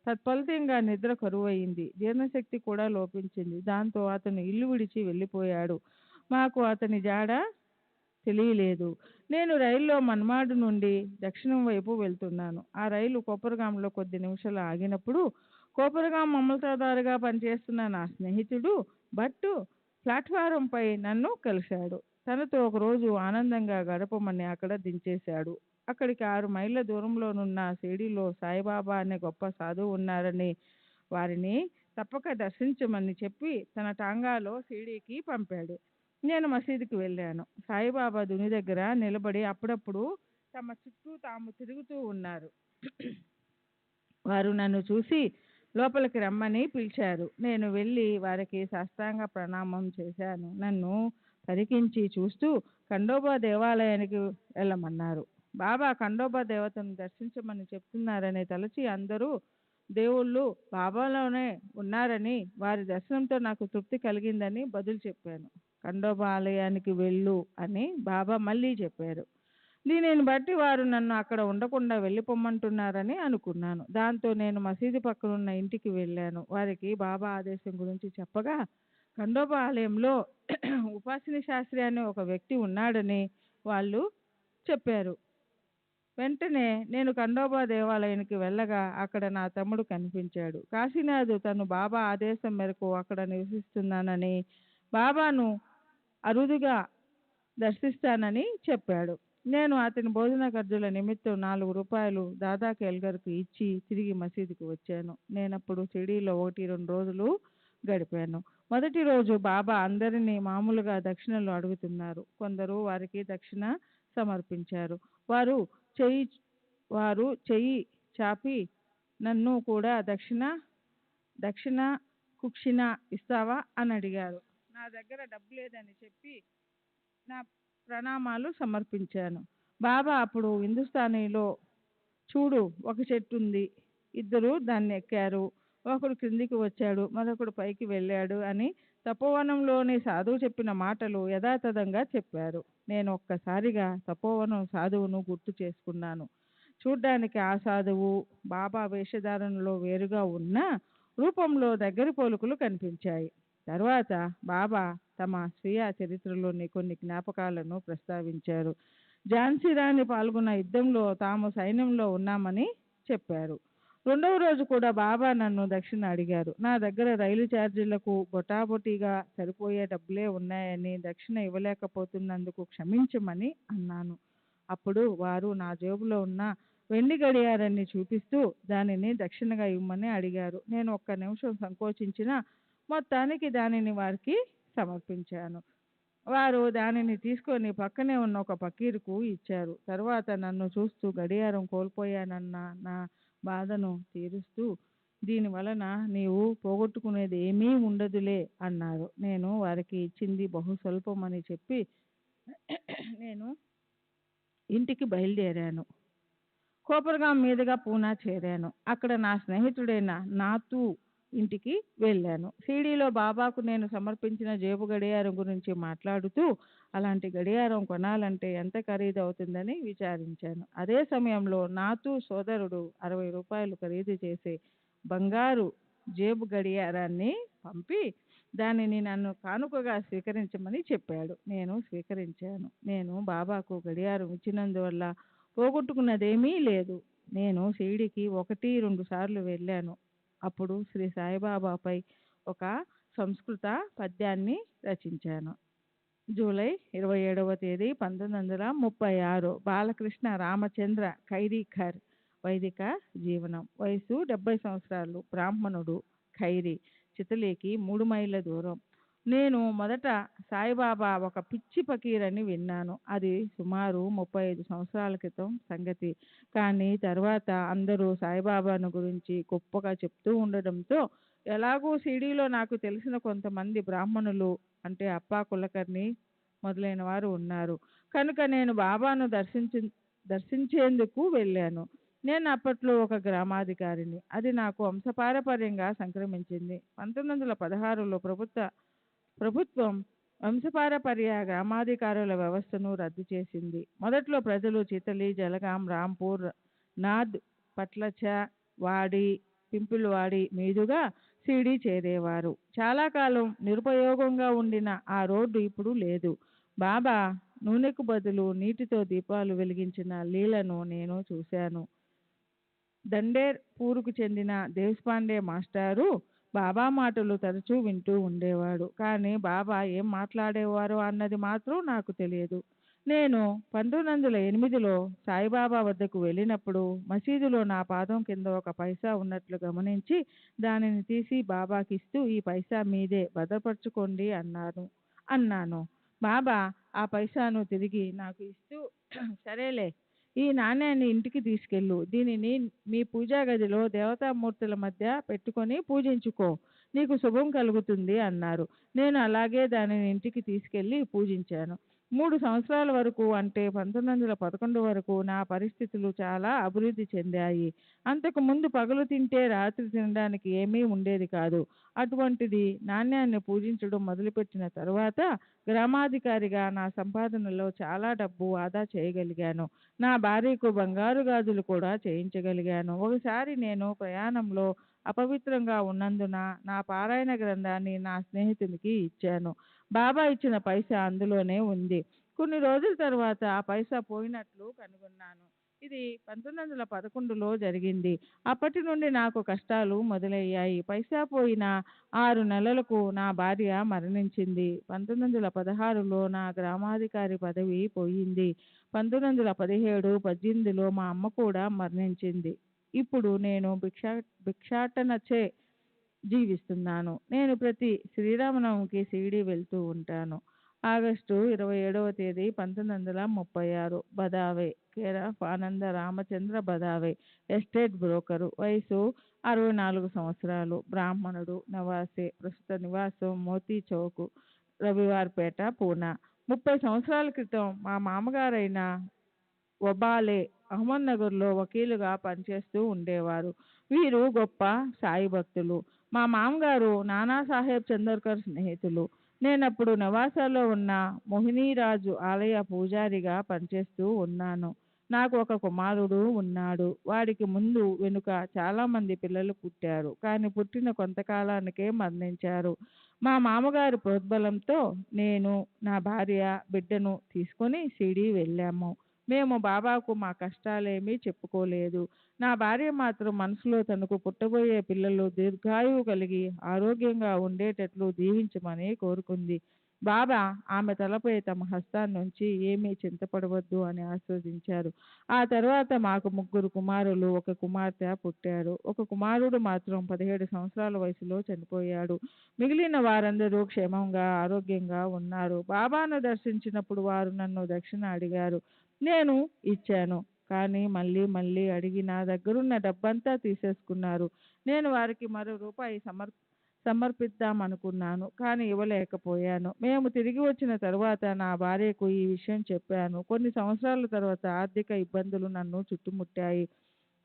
తత్ఫలితంగా నిద్ర కరువయింది, జీర్ణశక్తి కూడా లోపించింది. దాంతో అతను ఇల్లు విడిచి వెళ్ళిపోయాడు. మాకు అతని జాడ తెలియలేదు. నేను రైల్లో మన్మాడు నుండి దక్షిణం వైపు వెళ్తున్నాను. ఆ రైలు కోపరగాంలో కొద్ది నిమిషాలు ఆగినప్పుడు కోపరగాం అమలుదారుగా పనిచేస్తున్న నా స్నేహితుడు భట్టు ప్లాట్ఫారంపై నన్ను కలిశాడు. తనతో ఒకరోజు ఆనందంగా గడపమని అక్కడ దించేశాడు. అక్కడికి 6 మైళ్ళ దూరంలోనున్న షిరిడీలో సాయిబాబా అనే గొప్ప సాధువు ఉన్నారని, వారిని తప్పక దర్శించమని చెప్పి తన టాంగాలో షిరిడీకి పంపాడు. నేను మసీదుకి వెళ్ళాను. సాయిబాబా దుని దగ్గర నిలబడి అప్పుడప్పుడు తమ చుట్టూ తాము తిరుగుతూ ఉన్నారు. వారు నన్ను చూసి లోపలికి రమ్మని పిలిచారు. నేను వెళ్ళి వారికి సాష్టాంగ ప్రణామం చేశాను. నన్ను పరికించి చూస్తూ ఖండోబా దేవాలయానికి వెళ్ళమన్నారు. బాబా ఖండోబా దేవతను దర్శించమని చెప్తున్నారని తలచి అందరూ దేవుళ్ళు బాబాలోనే ఉన్నారని, వారి దర్శనంతో నాకు తృప్తి కలిగిందని బదులు చెప్పాను. ఖండోబా ఆలయానికి వెళ్ళు అని బాబా మళ్ళీ చెప్పారు. దీనిని బట్టి వారు నన్ను అక్కడ ఉండకుండా వెళ్ళిపోమ్మంటున్నారని అనుకున్నాను. దాంతో నేను మసీదు పక్కనున్న ఇంటికి వెళ్ళాను. వారికి బాబా ఆదేశం గురించి చెప్పగా ఖండోబా ఆలయంలో ఉపాసిని శాస్త్రి అనే ఒక వ్యక్తి ఉన్నాడని వాళ్ళు చెప్పారు. వెంటనే నేను ఖండోబా దేవాలయానికి వెళ్ళగా అక్కడ నా తమ్ముడు కనిపించాడు. కాశీనాథ్ తను బాబా ఆదేశం మేరకు అక్కడ నివసిస్తున్నానని, బాబాను అరుదుగా దర్శిస్తానని చెప్పాడు. నేను అతని భోజన ఖర్చుల నిమిత్తం 4 రూపాయలు దాదా కేల్గర్కు ఇచ్చి తిరిగి మసీదుకు వచ్చాను. నేనప్పుడు షిరిడీలో 1-2 రోజులు గడిపాను. మొదటి రోజు బాబా అందరినీ మామూలుగా దక్షిణలు అడుగుతున్నారు. కొందరు వారికి దక్షిణ సమర్పించారు. వారు చెయ్యి చాపి నన్ను కూడా దక్షిణ కుక్షిణ ఇస్తావా అని అడిగారు. నా దగ్గర డబ్బు లేదని చెప్పి నా ప్రణామాలు సమర్పించాను. బాబా అప్పుడు హిందుస్థానీలో చూడు, ఒక చెట్టు ఉంది, ఇద్దరు దాన్ని ఎక్కారు, ఒకడు క్రిందికి వచ్చాడు, మరొకడు పైకి వెళ్ళాడు అని తపోవనంలోని సాధువు చెప్పిన మాటలు యథాతథంగా చెప్పారు. నేను ఒక్కసారిగా తపోవనం సాధువును గుర్తు చేసుకున్నాను. చూడ్డానికి ఆ సాధువు బాబా వేషధారణలో వేరుగా ఉన్న రూపంలో దగ్గరి పోలికలు కనిపించాయి. తర్వాత బాబా తమ స్వీయ చరిత్రలోని కొన్ని జ్ఞాపకాలను ప్రస్తావించారు. ఝాన్సీ రాణి పాల్గొన్న యుద్ధంలో తాము సైన్యంలో ఉన్నామని చెప్పారు. రెండవ రోజు కూడా బాబా నన్ను దక్షిణ అడిగారు. నా దగ్గర రైలు ఛార్జీలకు బొటాబొటీగా సరిపోయే డబ్బులే ఉన్నాయని, దక్షిణ ఇవ్వలేకపోతున్నందుకు క్షమించమని అన్నాను. అప్పుడు వారు నా జేబులో ఉన్న వెండి గడియారాన్ని చూపిస్తూ దానిని దక్షిణగా ఇవ్వమని అడిగారు. నేను ఒక్క నిమిషం సంకోచించిన మొత్తానికి దానిని వారికి సమర్పించాను. వారు దానిని తీసుకొని పక్కనే ఉన్న ఒక ఫకీరుకు ఇచ్చారు. తర్వాత నన్ను చూస్తూ గడియారం కోల్పోయానన్న నా బాధను తీరుస్తూ, దీని వలన నీవు పోగొట్టుకునేది ఏమీ ఉండదులే అన్నారు. నేను వారికి ఇచ్చింది బహు స్వల్పమని చెప్పి నేను ఇంటికి బయలుదేరాను. కోపర్గాం మీదుగా పూనా చేరాను. అక్కడ నా స్నేహితుడైన నాతూ ఇంటికి వెళ్ళాను. షిరిడీలో బాబాకు నేను సమర్పించిన జేబు గడియారం గురించి మాట్లాడుతూ అలాంటి గడియారం కొనాలంటే ఎంత ఖరీదు అవుతుందని విచారించాను. అదే సమయంలో నాతూ సోదరుడు 60 రూపాయలు ఖరీదు చేసే బంగారు జేబు గడియారాన్ని పంపి దానిని నన్ను కానుకగా స్వీకరించమని చెప్పాడు. నేను స్వీకరించాను. నేను బాబాకు గడియారం ఇచ్చినందువల్ల పోగొట్టుకున్నదేమీ లేదు. నేను షిరిడీకి 1, 2 సార్లు వెళ్ళాను. అప్పుడు శ్రీ సాయిబాబాపై ఒక సంస్కృత పద్యాన్ని రచించాను. జూలై 27వ తేదీ 1936. బాలకృష్ణ రామచంద్ర ఖైరీకర్. వైదిక జీవనం. వయసు 70 సంవత్సరాలు. బ్రాహ్మణుడు. ఖైరీ. చితలీకి 3 మైళ్ళ దూరం. నేను మొదట సాయిబాబా ఒక పిచ్చి ఫకీర్ అని విన్నాను. అది సుమారు 35 సంవత్సరాల క్రితం సంగతి. కానీ తర్వాత అందరూ సాయిబాబాను గురించి గొప్పగా చెప్తూ ఉండడంతో ఎలాగూ షిరిడీలో నాకు తెలిసిన కొంతమంది బ్రాహ్మణులు అంటే అప్పా కులకర్ణి మొదలైన వారు ఉన్నారు. కనుక నేను బాబాను దర్శించేందుకు వెళ్ళాను. నేను అప్పట్లో ఒక గ్రామాధికారిని. అది నాకు వంశపారపర్యంగా సంక్రమించింది. 1916లో ప్రభుత్వం వంశపారపర్య గ్రామాధికారుల వ్యవస్థను రద్దు చేసింది. మొదట్లో ప్రజలు చితలి, జలగాం, రాంపూర్, నాద్, పట్లచ, వాడి, పింపులవాడి మీదుగా షిరిడీ చేరేవారు. చాలా కాలం నిరుపయోగంగా ఉండిన ఆ రోడ్డు ఇప్పుడు లేదు. బాబా నూనెకు బదులు నీటితో దీపాలు వెలిగించిన లీలను నేను చూశాను. దండేర్ పూరుకు చెందిన దేశపాండే మాస్టారు బాబా మాటలు తరచూ వింటూ ఉండేవాడు. కానీ బాబా ఏం మాట్లాడేవారో అన్నది మాత్రం నాకు తెలియదు. నేను 1908లో సాయిబాబా వద్దకు వెళ్ళినప్పుడు మసీదులో నా పాదం కింద ఒక పైసా ఉన్నట్లు గమనించి దానిని తీసి బాబాకి ఇస్తూ ఈ పైసా మీదే, భద్రపరచుకోండి అన్నాను. బాబా ఆ పైసాను తిరిగి నాకు ఇస్తూ సరేలే, ఈ నాణ్యాన్ని ఇంటికి తీసుకెళ్ళు. దీనిని మీ పూజా గదిలో దేవతామూర్తుల మధ్య పెట్టుకొని పూజించుకో. నీకు శుభం కలుగుతుంది అన్నారు. నేను అలాగే దానిని ఇంటికి తీసుకెళ్ళి పూజించాను. 3 సంవత్సరాల వరకు అంటే 1911 వరకు నా పరిస్థితులు చాలా అభివృద్ధి చెందాయి. అంతకుముందు పగలు తింటే రాత్రి తినడానికి ఏమీ ఉండేది కాదు. అటువంటిది నాణ్యాన్ని పూజించడం మొదలుపెట్టిన తరువాత గ్రామాధికారిగా నా సంపాదనలో చాలా డబ్బు ఆదా చేయగలిగాను. నా భార్యకు బంగారు గాజులు కూడా చేయించగలిగాను. ఒకసారి నేను ప్రయాణంలో అపవిత్రంగా ఉన్నందున నా పారాయణ గ్రంథాన్ని నా స్నేహితునికి ఇచ్చాను. బాబా ఇచ్చిన పైసా అందులోనే ఉంది. కొన్ని రోజుల తర్వాత ఆ పైసా పోయినట్లు కనుగొన్నాను. ఇది 1911లో జరిగింది. అప్పటి నుండి నాకు కష్టాలు మొదలయ్యాయి. పైసా పోయిన 6 నెలలకు నా భార్య మరణించింది. 1916లో నా గ్రామాధికారి పదవి పోయింది. 1917, 18లో మా అమ్మ కూడా మరణించింది. ఇప్పుడు నేను భిక్షాటనచే జీవిస్తున్నాను. నేను ప్రతి శ్రీరామనవమికి షిరిడీ వెళ్తూ ఉంటాను. ఆగస్టు 27వ తేదీ 1936. బదావే. కేర్ ఆఫ్ ఆనంద రామచంద్ర బదావే. Estate broker. వయసు 64 సంవత్సరాలు. బ్రాహ్మణుడు. నవాసే. ప్రస్తుత నివాసం మోతీ చౌక్, రవివార్పేట, పూనా. 30 సంవత్సరాల క్రితం మా మామగారైన వబాలే అహ్మద్నగర్లో వకీలుగా పనిచేస్తూ ఉండేవారు. వీరు గొప్ప సాయి భక్తులు. మా మామగారు నానాసాహెబ్ చందోర్కర్ స్నేహితులు. నేనప్పుడు నవాసాలో ఉన్న మోహినీరాజు ఆలయ పూజారిగా పనిచేస్తూ ఉన్నాను. నాకు ఒక కుమారుడు ఉన్నాడు. వాడికి ముందు వెనుక చాలామంది పిల్లలు పుట్టారు. కానీ పుట్టిన కొంతకాలానికే మరణించారు. మా మామగారి ప్రోద్బలంతో నేను, నా భార్య, బిడ్డను తీసుకొని షిరిడీ వెళ్ళాము. మేము బాబాకు మా కష్టాలేమీ చెప్పుకోలేదు. నా భార్య మాత్రం మనసులో తనకు పుట్టబోయే పిల్లలు దీర్ఘాయువు కలిగి ఆరోగ్యంగా ఉండేటట్లు దీవించమని కోరుకుంది. బాబా ఆమె తలపై తమ హస్తాన్నుంచి ఏమీ చింతపడవద్దు అని ఆశీర్వదించారు. ఆ తర్వాత మాకు 3 కుమారులు, 1 కుమార్తె పుట్టారు. ఒక కుమారుడు మాత్రం 17 సంవత్సరాల వయసులో చనిపోయాడు. మిగిలిన వారందరూ క్షేమంగా ఆరోగ్యంగా ఉన్నారు. బాబాను దర్శించినప్పుడు వారు నన్ను దక్షిణ అడిగారు. నేను ఇచ్చాను. కానీ మళ్ళీ అడిగి నా దగ్గరున్న డబ్బంతా తీసేసుకున్నారు. నేను వారికి మరో రూపాయి సమర్పిద్దామనుకున్నాను. కానీ ఇవ్వలేకపోయాను. మేము తిరిగి వచ్చిన తరువాత నా భార్యకు ఈ విషయం చెప్పాను. కొన్ని సంవత్సరాల తర్వాత ఆర్థిక ఇబ్బందులు నన్ను చుట్టుముట్టాయి.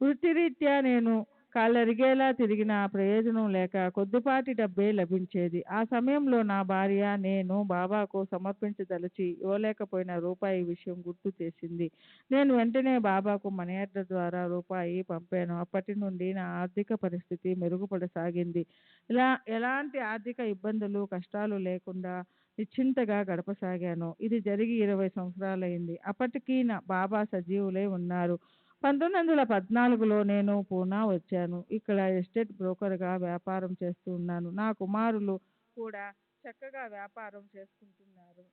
వృత్తిరీత్యా నేను కాళ్ళరిగేలా తిరిగినా ప్రయోజనం లేక కొద్దిపాటి డబ్బే లభించేది. ఆ సమయంలో నా భార్య నేను బాబాకు సమర్పించదలిచి ఇవ్వలేకపోయిన రూపాయి విషయం గుర్తు చేసింది. నేను వెంటనే బాబాకు మనీ ఆర్డర్ ద్వారా రూపాయి పంపాను. అప్పటి నుండి నా ఆర్థిక పరిస్థితి మెరుగుపడసాగింది. ఇలా ఎలాంటి ఆర్థిక ఇబ్బందులు కష్టాలు లేకుండా నిశ్చింతగా గడపసాగాను. ఇది జరిగి 20 సంవత్సరాలైంది. అప్పటికి నా బాబా సజీవులై ఉన్నారు. 1914లో నేను పూనా వచ్చాను. ఇక్కడ ఎస్టేట్ బ్రోకర్గా వ్యాపారం చేస్తూ ఉన్నాను. నా కుమారులు కూడా చక్కగా వ్యాపారం చేసుకుంటున్నారు.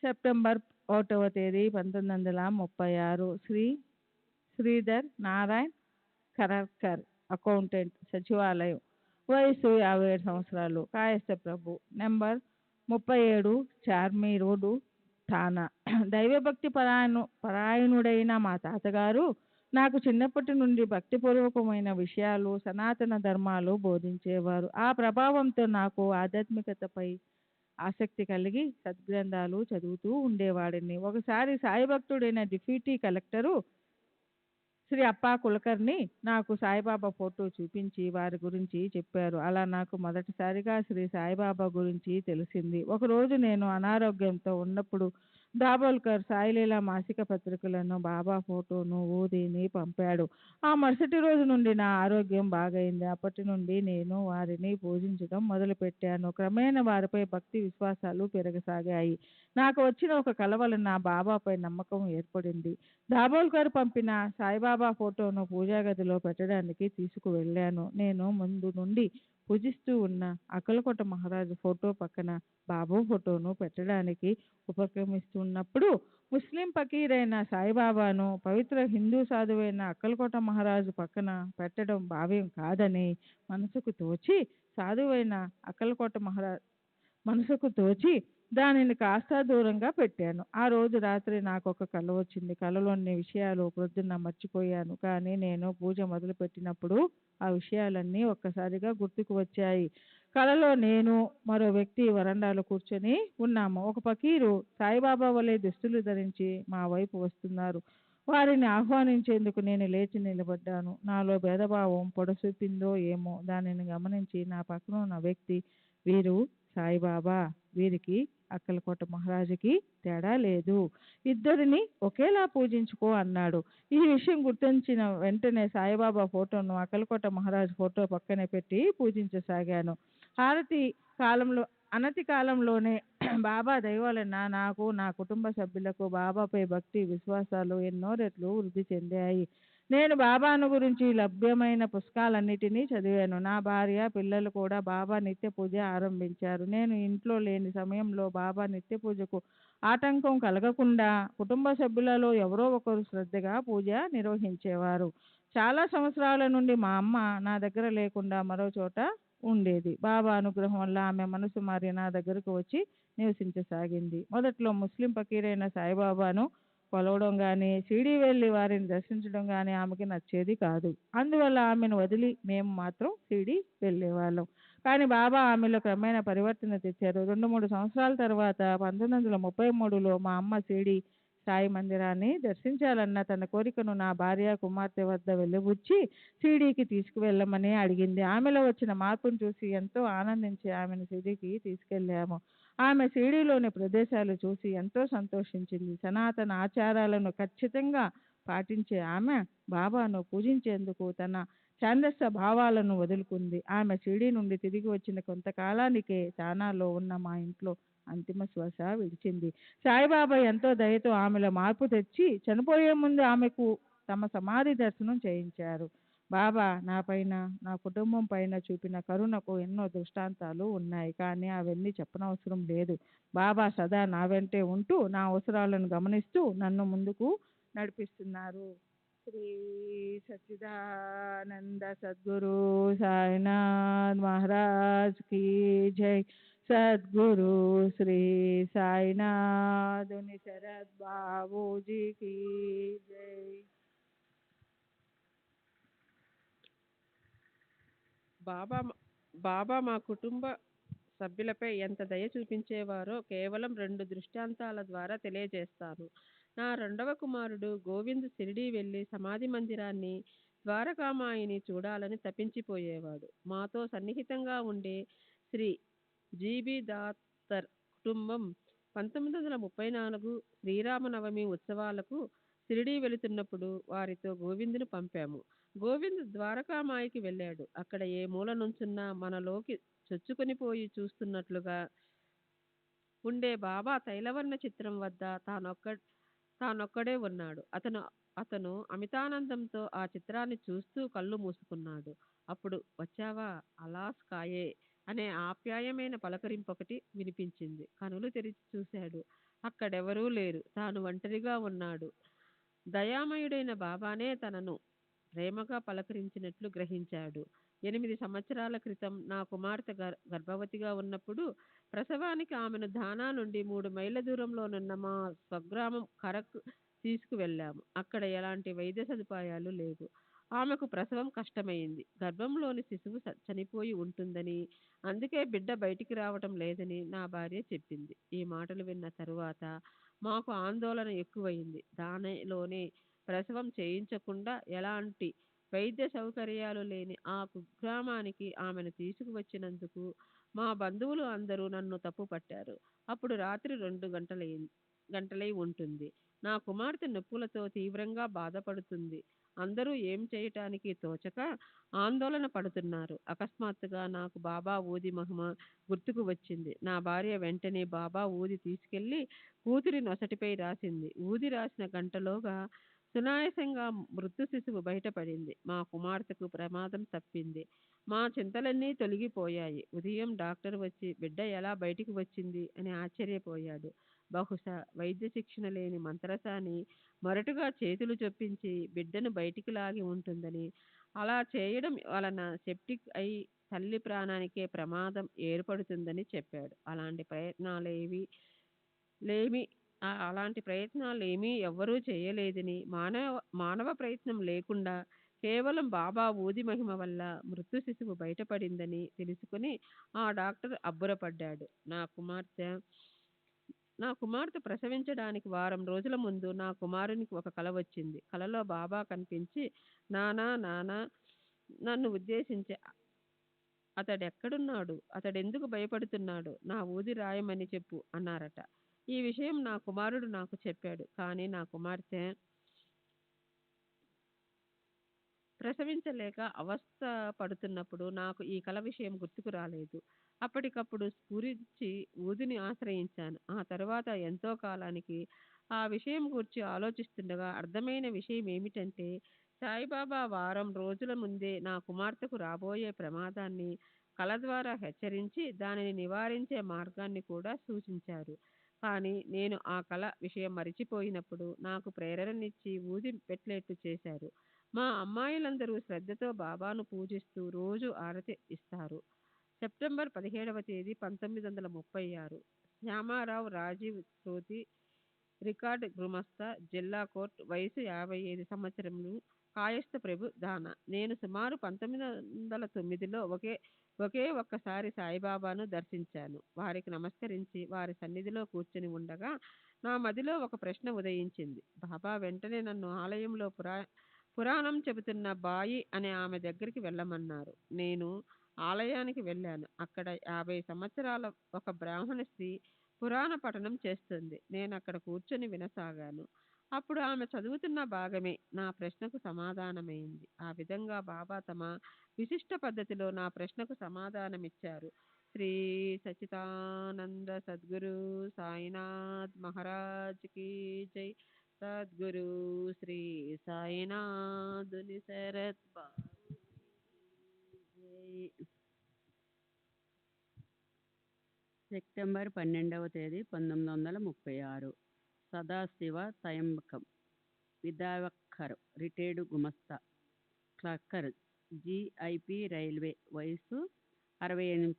సెప్టెంబర్ 1వ తేదీ 1936 శ్రీధర్ నారాయణ్ కరర్కర్, అకౌంటెంట్, సచివాలయం. వయసు 57 సంవత్సరాలు. కాయస్థ ప్రభు. Number 37 Charni road, Thana. దైవభక్తి పరాయణుడైన మా తాతగారు నాకు చిన్నప్పటి నుండి భక్తిపూర్వకమైన విషయాలు, సనాతన ధర్మాలు బోధించేవారు. ఆ ప్రభావంతో నాకు ఆధ్యాత్మికతపై ఆసక్తి కలిగి సద్గ్రంథాలు చదువుతూ ఉండేవాడిని. ఒకసారి సాయి భక్తుడైన డిప్యూటీ కలెక్టరు శ్రీ అప్పా కులకర్ణి నాకు సాయిబాబా ఫోటో చూపించి వారి గురించి చెప్పారు. అలా నాకు మొదటిసారిగా శ్రీ సాయిబాబా గురించి తెలిసింది. ఒకరోజు నేను అనారోగ్యంతో ఉన్నప్పుడు దాబోల్కర్ సాయిలీలా మాసిక పత్రికలను, బాబా ఫోటోను, ఊదిని పంపాడు. ఆ మరుసటి రోజు నుండి నా ఆరోగ్యం బాగైంది. అప్పటి నుండి నేను వారిని పూజించడం మొదలుపెట్టాను. క్రమేణా వారిపై భక్తి విశ్వాసాలు పెరగసాగాయి. నాకు వచ్చిన ఒక కల వలన బాబాపై నమ్మకం ఏర్పడింది. దాబోల్కర్ పంపిన సాయిబాబా ఫోటోను పూజా గదిలో పెట్టడానికి తీసుకువెళ్ళాను. నేను ముందు నుండి పూజిస్తూ ఉన్న అక్కలకోట మహారాజు ఫోటో పక్కన బాబు ఫోటోను పెట్టడానికి ఉపక్రమిస్తున్నప్పుడు ముస్లిం ఫకీరైన సాయిబాబాను పవిత్ర హిందూ సాధువైన అక్కలకోట మహారాజు పక్కన పెట్టడం భావ్యం కాదని మనసుకు తోచి సాధువైన అక్కలకోట మనసుకు తోచి దానిని కాస్త దూరంగా పెట్టాను. ఆ రోజు రాత్రి నాకు ఒక కల వచ్చింది. కలలోని విషయాలు ప్రొద్దున్న మర్చిపోయాను. కానీ నేను పూజ మొదలుపెట్టినప్పుడు ఆ విషయాలన్నీ ఒక్కసారిగా గుర్తుకు వచ్చాయి. కలలో నేను మరో వ్యక్తి వరండాలో కూర్చొని ఉన్నాము. ఒక ఫకీరు సాయిబాబా వలె దుస్తులు ధరించి మా వైపు వస్తున్నారు. వారిని ఆహ్వానించేందుకు నేను లేచి నిలబడ్డాను. నాలో భేదభావం పొడసూపిందో ఏమో, దానిని గమనించి నా పక్కన ఉన్న వ్యక్తి, వీరు సాయిబాబా, వీరికి అక్కలకోట మహారాజుకి తేడా లేదు, ఇద్దరిని ఒకేలా పూజించుకో అన్నాడు. ఈ విషయం గుర్తించిన వెంటనే సాయిబాబా ఫోటోను అక్కలకోట మహారాజు ఫోటో పక్కనే పెట్టి పూజించసాగాను. అనతి కాలంలోనే బాబా దయవలన నాకు, నా కుటుంబ సభ్యులకు బాబాపై భక్తి విశ్వాసాలు ఎన్నో రెట్లు వృద్ధి చెందాయి. నేను బాబాను గురించి లభ్యమైన పుస్తకాలన్నిటినీ చదివాను. నా భార్య, పిల్లలు కూడా బాబా నిత్య పూజ ఆరంభించారు. నేను ఇంట్లో లేని సమయంలో బాబా నిత్య పూజకు ఆటంకం కలగకుండా కుటుంబ సభ్యులలో ఎవరో ఒకరు శ్రద్ధగా పూజ నిర్వహించేవారు. చాలా సంవత్సరాల నుండి మా అమ్మ నా దగ్గర లేకుండా మరో చోట ఉండేది. బాబా అనుగ్రహం వల్ల ఆమె మనసు మారి నా దగ్గరకు వచ్చి నివసించసాగింది. మొదట్లో ముస్లిం ఫకీరైన సాయిబాబాను కొలవడం కానీ, షిరిడీ వెళ్ళి వారిని దర్శించడం కానీ ఆమెకి నచ్చేది కాదు. అందువల్ల ఆమెను వదిలి మేము మాత్రం షిరిడీ వెళ్ళేవాళ్ళం. కానీ బాబా ఆమెలో క్రమేణా పరివర్తన తెచ్చారు. 2-3 సంవత్సరాల తర్వాత 1933లో మా అమ్మ షిరిడీ సాయి మందిరాన్ని దర్శించాలన్న తన కోరికను నా భార్య, కుమార్తె వద్ద వెళ్ళబుచ్చి షిరిడీకి తీసుకువెళ్ళమని అడిగింది. ఆమెలో వచ్చిన మార్పును చూసి ఎంతో ఆనందించి ఆమెను షిరిడీకి తీసుకెళ్ళాము. ఆమె షిరిడీలోని ప్రదేశాలు చూసి ఎంతో సంతోషించింది. సనాతన ఆచారాలను ఖచ్చితంగా పాటించే ఆమె బాబాను పూజించేందుకు తన ఛాందస భావాలను వదులుకుంది. ఆమె షిరిడీ నుండి తిరిగి వచ్చిన కొంతకాలానికే ఠానాలో ఉన్న మా ఇంట్లో అంతిమ శ్వాస విడిచింది. సాయిబాబా ఎంతో దయతో ఆమెలో మార్పు తెచ్చి చనిపోయే ముందు ఆమెకు తమ సమాధి దర్శనం చేయించారు. బాబా నా పైన, నా కుటుంబం పైన చూపిన కరుణకు ఎన్నో దృష్టాంతాలు ఉన్నాయి. కానీ అవన్నీ చెప్పనవసరం లేదు. బాబా సదా నా వెంటే ఉంటూ నా అవసరాలను గమనిస్తూ నన్ను ముందుకు నడిపిస్తున్నారు. శ్రీ సచ్చిదానంద సద్గురు సాయినాథ్ మహారాజ్ की जय. सद्गुरु श्री साईनाथ शरद बाबू जी की जय. బాబా మా కుటుంబ సభ్యులపై ఎంత దయ చూపించేవారో కేవలం 2 దృష్టాంతాల ద్వారా తెలియజేస్తాను. నా రెండవ కుమారుడు గోవింద్ షిరిడీ వెళ్ళి సమాధి మందిరాన్ని ద్వారకామాయిని చూడాలని తపించిపోయేవాడు. మాతో సన్నిహితంగా ఉండే శ్రీ జీబీ దాత్తర్ కుటుంబం 1934 శ్రీరామనవమి ఉత్సవాలకు షిరిడీ వెళుతున్నప్పుడు వారితో గోవిందును పంపాము. గోవింద్ ద్వారకామాయికి వెళ్ళాడు. అక్కడ ఏ మూల నుంచున్నా మనలోకి చొచ్చుకొనిపోయి చూస్తున్నట్లుగా ఉండే బాబా తైలవర్ణ చిత్రం వద్ద తానొక్కడే ఉన్నాడు. అతను అమితానందంతో ఆ చిత్రాన్ని చూస్తూ కళ్ళు మూసుకున్నాడు. అప్పుడు వచ్చావా అలాస్ కాయే అనే ఆప్యాయమైన పలకరింపు ఒకటి వినిపించింది. కనులు తెరిచి చూశాడు. అక్కడెవరూ లేరు. తాను ఒంటరిగా ఉన్నాడు. దయామయుడైన బాబానే తనను ప్రేమగా పలకరించినట్లు గ్రహించాడు. 8 సంవత్సరాల క్రితం నా కుమార్తె గర్భవతిగా ఉన్నప్పుడు ప్రసవానికి ఆమెను ధానా నుండి 3 మైళ్ళ దూరంలోనున్న మా స్వగ్రామం కరక్ తీసుకువెళ్ళాము. అక్కడ ఎలాంటి వైద్య సదుపాయాలు లేవు. ఆమెకు ప్రసవం కష్టమైంది. గర్భంలోని శిశువు చనిపోయి ఉంటుందని, అందుకే బిడ్డ బయటికి రావటం లేదని నా భార్య చెప్పింది. ఈ మాటలు విన్న తరువాత మాకు ఆందోళన ఎక్కువైంది. దానిలోనే ప్రసవం చేయించకుండా ఎలాంటి వైద్య సౌకర్యాలు లేని ఆ కుగ్రామానికి ఆమెను తీసుకువచ్చినందుకు మా బంధువులు అందరూ నన్ను తప్పు పట్టారు. అప్పుడు రాత్రి 2 గంటలై ఉంటుంది. నా కుమార్తె నొప్పులతో తీవ్రంగా బాధపడుతుంది. అందరూ ఏం చేయటానికి తోచక ఆందోళన పడుతున్నారు. అకస్మాత్తుగా నాకు బాబా ఊది మహిమ గుర్తుకు వచ్చింది. నా భార్య వెంటనే బాబా ఊది తీసుకెళ్లి కూతురి నొసటిపై రాసింది. ఊది రాసిన గంటలోగా సునాయాసంగా మృత్యు శిశువు బయటపడింది. మా కుమార్తెకు ప్రమాదం తప్పింది. మా చింతలన్నీ తొలగిపోయాయి. ఉదయం డాక్టర్ వచ్చి బిడ్డ ఎలా బయటికి వచ్చింది అని ఆశ్చర్యపోయాడు. బహుశా వైద్య శిక్షణ లేని మంత్రసాని మొరటుగా చేతులు చొప్పించి బిడ్డను బయటికి లాగి ఉంటుందని, అలా చేయడం వలన సెప్టిక్ అయి తల్లి ప్రాణానికే ప్రమాదం ఏర్పడుతుందని చెప్పాడు. అలాంటి ప్రయత్నాలేమీ ఎవ్వరూ చేయలేదని, మానవ ప్రయత్నం లేకుండా కేవలం బాబా ఊది మహిమ వల్ల మృత్యు శిశువు బయటపడిందని తెలుసుకుని ఆ డాక్టర్ అబ్బురపడ్డాడు. నా కుమార్తె ప్రసవించడానికి వారం రోజుల ముందు నా కుమారునికి ఒక కల వచ్చింది. కలలో బాబా కనిపించి, నానా నానా నన్ను ఉద్దేశించి, అతడెక్కడున్నాడు, అతడెందుకు భయపడుతున్నాడు, నా ఊది రాయమని చెప్పు అన్నారట. ఈ విషయం నా కుమారుడు నాకు చెప్పాడు. కానీ నా కుమార్తె ప్రసవించలేక అవస్థ పడుతున్నప్పుడు నాకు ఈ కల విషయం గుర్తుకు రాలేదు. అప్పటికప్పుడు స్ఫురించి ఊదిని ఆశ్రయించాను. ఆ తరువాత ఎంతో కాలానికి ఆ విషయం గురించి ఆలోచిస్తుండగా అర్థమైన విషయం ఏమిటంటే, సాయిబాబా వారం రోజుల ముందే నా కుమార్తెకు రాబోయే ప్రమాదాన్ని కల ద్వారా హెచ్చరించి దానిని నివారించే మార్గాన్ని కూడా సూచించారు. కానీ నేను ఆ కల విషయం మరిచిపోయినప్పుడు నాకు ప్రేరణనిచ్చి ఊది పెట్టేట్టు చేశారు. మా అమ్మాయిలందరూ శ్రద్ధతో బాబాను పూజిస్తూ రోజు ఆరతి ఇస్తారు. సెప్టెంబర్ 17వ తేదీ 1936 శ్యామారావు రాజీవ్ శ్రోతి రికార్డ్ గుమస్తా, జిల్లా కోర్టు, వయసు 55 సంవత్సరములు, కాయస్థ ప్రభు దాన. నేను సుమారు 1909లో ఒకే ఒక్కసారి సాయిబాబాను దర్శించాను. వారికి నమస్కరించి వారి సన్నిధిలో కూర్చొని ఉండగా నా మదిలో ఒక ప్రశ్న ఉదయించింది. బాబా వెంటనే నన్ను ఆలయంలో పురాణం చెబుతున్న బాయి అనే ఆమె దగ్గరికి వెళ్ళమన్నారు. నేను ఆలయానికి వెళ్ళాను. అక్కడ 50 సంవత్సరాల ఒక బ్రాహ్మణ స్త్రీ పురాణ పఠనం చేస్తుంది. నేను అక్కడ కూర్చొని వినసాగాను. అప్పుడు ఆమె చదువుతున్న భాగమే నా ప్రశ్నకు సమాధానమైంది. ఆ విధంగా బాబా తమ విశిష్ట పద్ధతిలో నా ప్రశ్నకు సమాధానమిచ్చారు. శ్రీ సచ్చిదానంద సద్గురు సాయినాథ్ మహారాజ్ కీ జై. సద్గురు శ్రీ సాయినాథుని శరత్ జై. సెప్టెంబర్ 12వ తేదీ 1936 సదాశివ తయంబకం, విదావక్కర్, రిటైర్డ్ గుమస్తా, క్లర్కర్, GIP రైల్వే. వయసు 68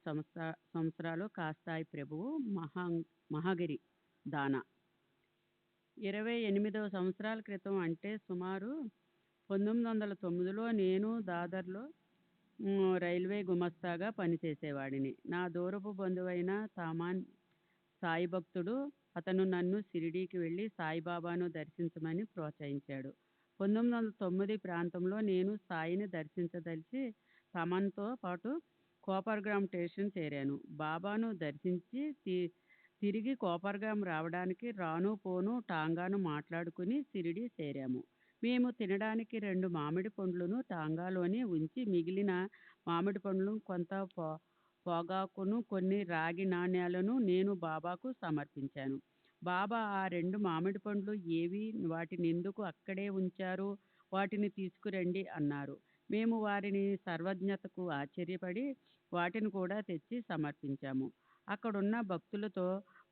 సంవత్సరాలు. కాస్తాయి ప్రభువు, మహాగిరి దానా. 28వ సంవత్సరాల క్రితం అంటే సుమారు 1909లో నేను దాదర్లో రైల్వే గుమస్తాగా పనిచేసేవాడిని. నా దూరపు బంధువైన తామాన్ సాయి భక్తుడు, అతను నన్ను షిరిడీకి వెళ్ళి సాయిబాబాను దర్శించమని ప్రోత్సహించాడు. 1909 ప్రాంతంలో నేను సాయిని దర్శించదలిచి తమన్తో పాటు కోపర్గాం స్టేషన్ చేరాను. బాబాను దర్శించి తిరిగి కోపర్గాం రావడానికి రాను పోను టాంగాను మాట్లాడుకుని షిరిడీ చేరాము. మేము తినడానికి 2 మామిడి పండ్లును టాంగాలోనే ఉంచి మిగిలిన మామిడి పండ్లను కొంత పొగాకును కొన్ని రాగి నాణేలను నేను బాబాకు సమర్పించాను. బాబా ఆ 2 మామిడి పండ్లు ఏవి, వాటినెందుకు అక్కడే ఉంచారు, వాటిని తీసుకురండి అన్నారు. మేము వారిని సర్వజ్ఞతకు ఆశ్చర్యపడి వాటిని కూడా తెచ్చి సమర్పించాము. అక్కడున్న భక్తులతో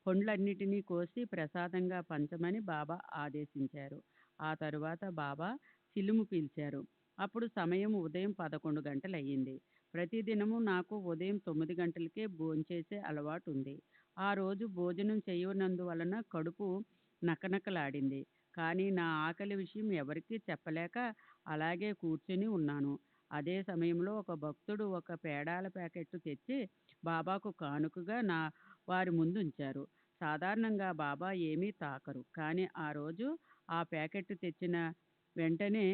పండ్లన్నిటినీ కోసి ప్రసాదంగా పంచమని బాబా ఆదేశించారు. ఆ తరువాత బాబా చిలుము పీల్చారు. అప్పుడు సమయం ఉదయం 11 గంటలయ్యింది. ప్రతిదినము నాకు ఉదయం 9 గంటలకే భోంచేసే అలవాటుంది. ఆ రోజు భోజనం చేయనందువలన కడుపు నకనకలాడింది. కానీ నా ఆకలి విషయం ఎవరికీ చెప్పలేక అలాగే కూర్చుని ఉన్నాను. అదే సమయంలో ఒక భక్తుడు ఒక పేడాల ప్యాకెట్టు తెచ్చి బాబాకు కానుకగా వారి ముందుంచారు. సాధారణంగా బాబా ఏమీ తాకరు. కానీ ఆ రోజు ఆ ప్యాకెట్టు తెచ్చిన వెంటనే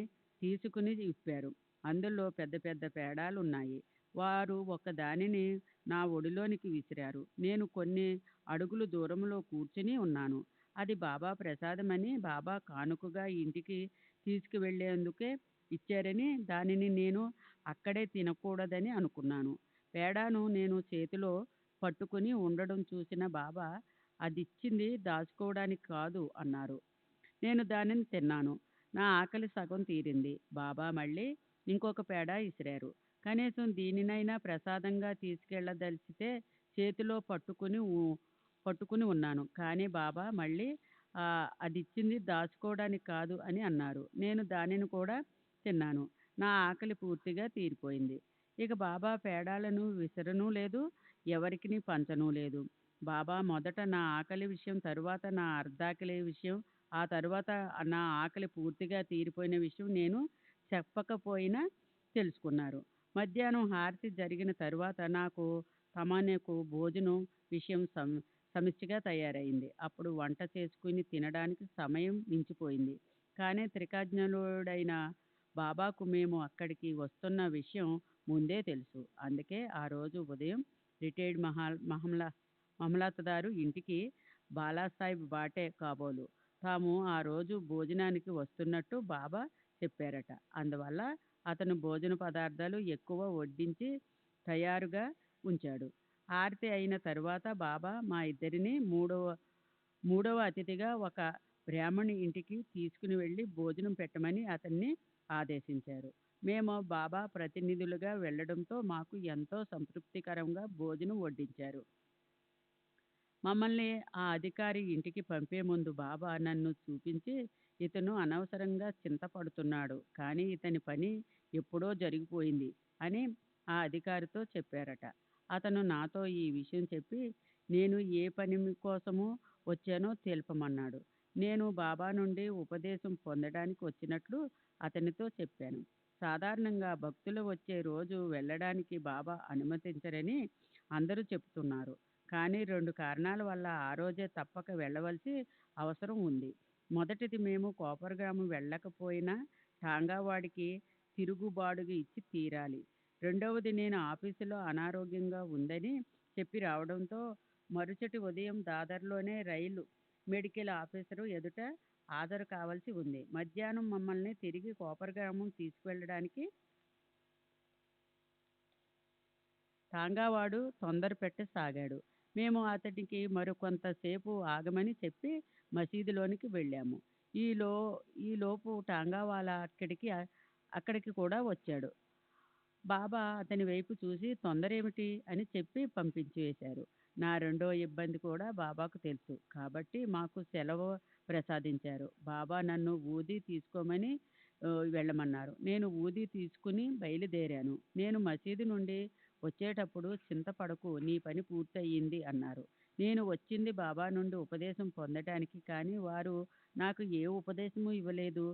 తీసుకుని విప్పారు. అందులో పెద్ద పెద్ద పేడాలున్నాయి. వారు ఒకదానిని నా ఒడిలోనికి విసిరారు. నేను కొన్ని అడుగులు దూరంలో కూర్చుని ఉన్నాను. అది బాబా ప్రసాదమని, బాబా కానుకగా ఇంటికి తీసుకువెళ్ళేందుకే ఇచ్చారని, దానిని నేను అక్కడే తినకూడదని అనుకున్నాను. పేడాను నేను చేతిలో పట్టుకుని ఉండడం చూసిన బాబా, అదిచ్చింది దాచుకోవడానికి కాదు అన్నారు. నేను దానిని తిన్నాను. నా ఆకలి సగం తీరింది. బాబా మళ్ళీ ఇంకొక పేడ ఇసిరారు. కనీసం దీనినైనా ప్రసాదంగా తీసుకెళ్ళదలిచితే చేతిలో పట్టుకుని ఉన్నాను. కానీ బాబా మళ్ళీ అదిచ్చింది దాచుకోవడానికి కాదు అని అన్నారు. నేను దానిని కూడా తిన్నాను. నా ఆకలి పూర్తిగా తీరిపోయింది. ఇక బాబా పేడాలను విసరనూ లేదు, ఎవరికిని పంచనూ లేదు. బాబా మొదట నా ఆకలి విషయం, తరువాత నా అర్ధాకలి విషయం, ఆ తరువాత నా ఆకలి పూర్తిగా తీరిపోయిన విషయం నేను చెప్పకపోయినా తెలుసుకున్నారు. మధ్యాహ్నం హారతి జరిగిన తరువాత నాకు తమకు భోజనం విషయం సమస్యగా తయారైంది. అప్పుడు వంట చేసుకుని తినడానికి సమయం మించిపోయింది. కానీ త్రికాజ్ఞుడైన బాబాకు మేము అక్కడికి వస్తున్న విషయం ముందే తెలుసు. అందుకే ఆ రోజు ఉదయం రిటైర్డ్ మహమలాతదారు ఇంటికి బాలాసాహెబ్ బాటే కాబోలు తాము ఆ రోజు భోజనానికి వస్తున్నట్టు బాబా చెప్పారట. అందువల్ల అతను భోజన పదార్థాలు ఎక్కువ వడ్డించి తయారుగా ఉంచాడు. హారతి అయిన తరువాత బాబా మా ఇద్దరిని మూడవ అతిథిగా ఒక బ్రాహ్మణి ఇంటికి తీసుకుని వెళ్ళి భోజనం పెట్టమని అతన్ని ఆదేశించారు. మేము బాబా ప్రతినిధులుగా వెళ్ళడంతో మాకు ఎంతో సంతృప్తికరంగా భోజనం వడ్డించారు. మమ్మల్ని ఆ అధికారి ఇంటికి పంపే ముందు బాబా నన్ను చూపించి, ఇతను అనవసరంగా చింతపడుతున్నాడు, కానీ ఇతని పని ఎప్పుడో జరిగిపోయింది అని ఆ అధికారితో చెప్పారట. అతను నాతో ఈ విషయం చెప్పి నేను ఏ పని కోసమో వచ్చానో తెలుపమన్నాడు. నేను బాబా నుండి ఉపదేశం పొందడానికి వచ్చినట్లు అతనితో చెప్పాను. సాధారణంగా భక్తులు వచ్చే రోజు వెళ్ళడానికి బాబా అనుమతించరని అందరూ చెప్తున్నారు. కానీ 2 కారణాల వల్ల ఆ రోజే తప్పక వెళ్ళవలసి అవసరం ఉంది. మొదటిది, మేము కోపర్గాం వెళ్ళకపోయినా టాంగావాడికి తిరుగుబాడుగ ఇచ్చి తీరాలి. రెండవది, నేను ఆఫీసులో అనారోగ్యంగా ఉందని చెప్పి రావడంతో మరుసటి ఉదయం దాదర్లోనే రైలు మెడికల్ ఆఫీసరు ఎదుట హాజరు కావలసి ఉంది. మధ్యాహ్నం మమ్మల్ని తిరిగి కోపర్గాం తీసుకువెళ్ళడానికి టాంగావాడు తొందర పెట్టసాగాడు. మేము అతడికి మరికొంతసేపు ఆగమని చెప్పి మసీదులోనికి వెళ్ళాము. ఈలోపు టాంగావాలా అక్కడికి కూడా వచ్చాడు. బాబా అతని వైపు చూసి తొందరేమిటి అని చెప్పి పంపించివేశారు. నా రెండో ఇబ్బంది కూడా బాబాకు తెలుసు కాబట్టి మాకు సెలవు ప్రసాదించారు. బాబా నన్ను ఊదీ తీసుకోమని వెళ్ళమన్నారు. నేను ఊదీ తీసుకుని బయలుదేరాను. నేను మసీదు నుండి వచ్చేటప్పుడు చింతపడకు, నీ పని పూర్తయింది అన్నారు. నేను వచ్చింది బాబా నుండి ఉపదేశం పొందటానికి, కానీ వారు నాకు ఏ ఉపదేశమూ ఇవ్వలేదు.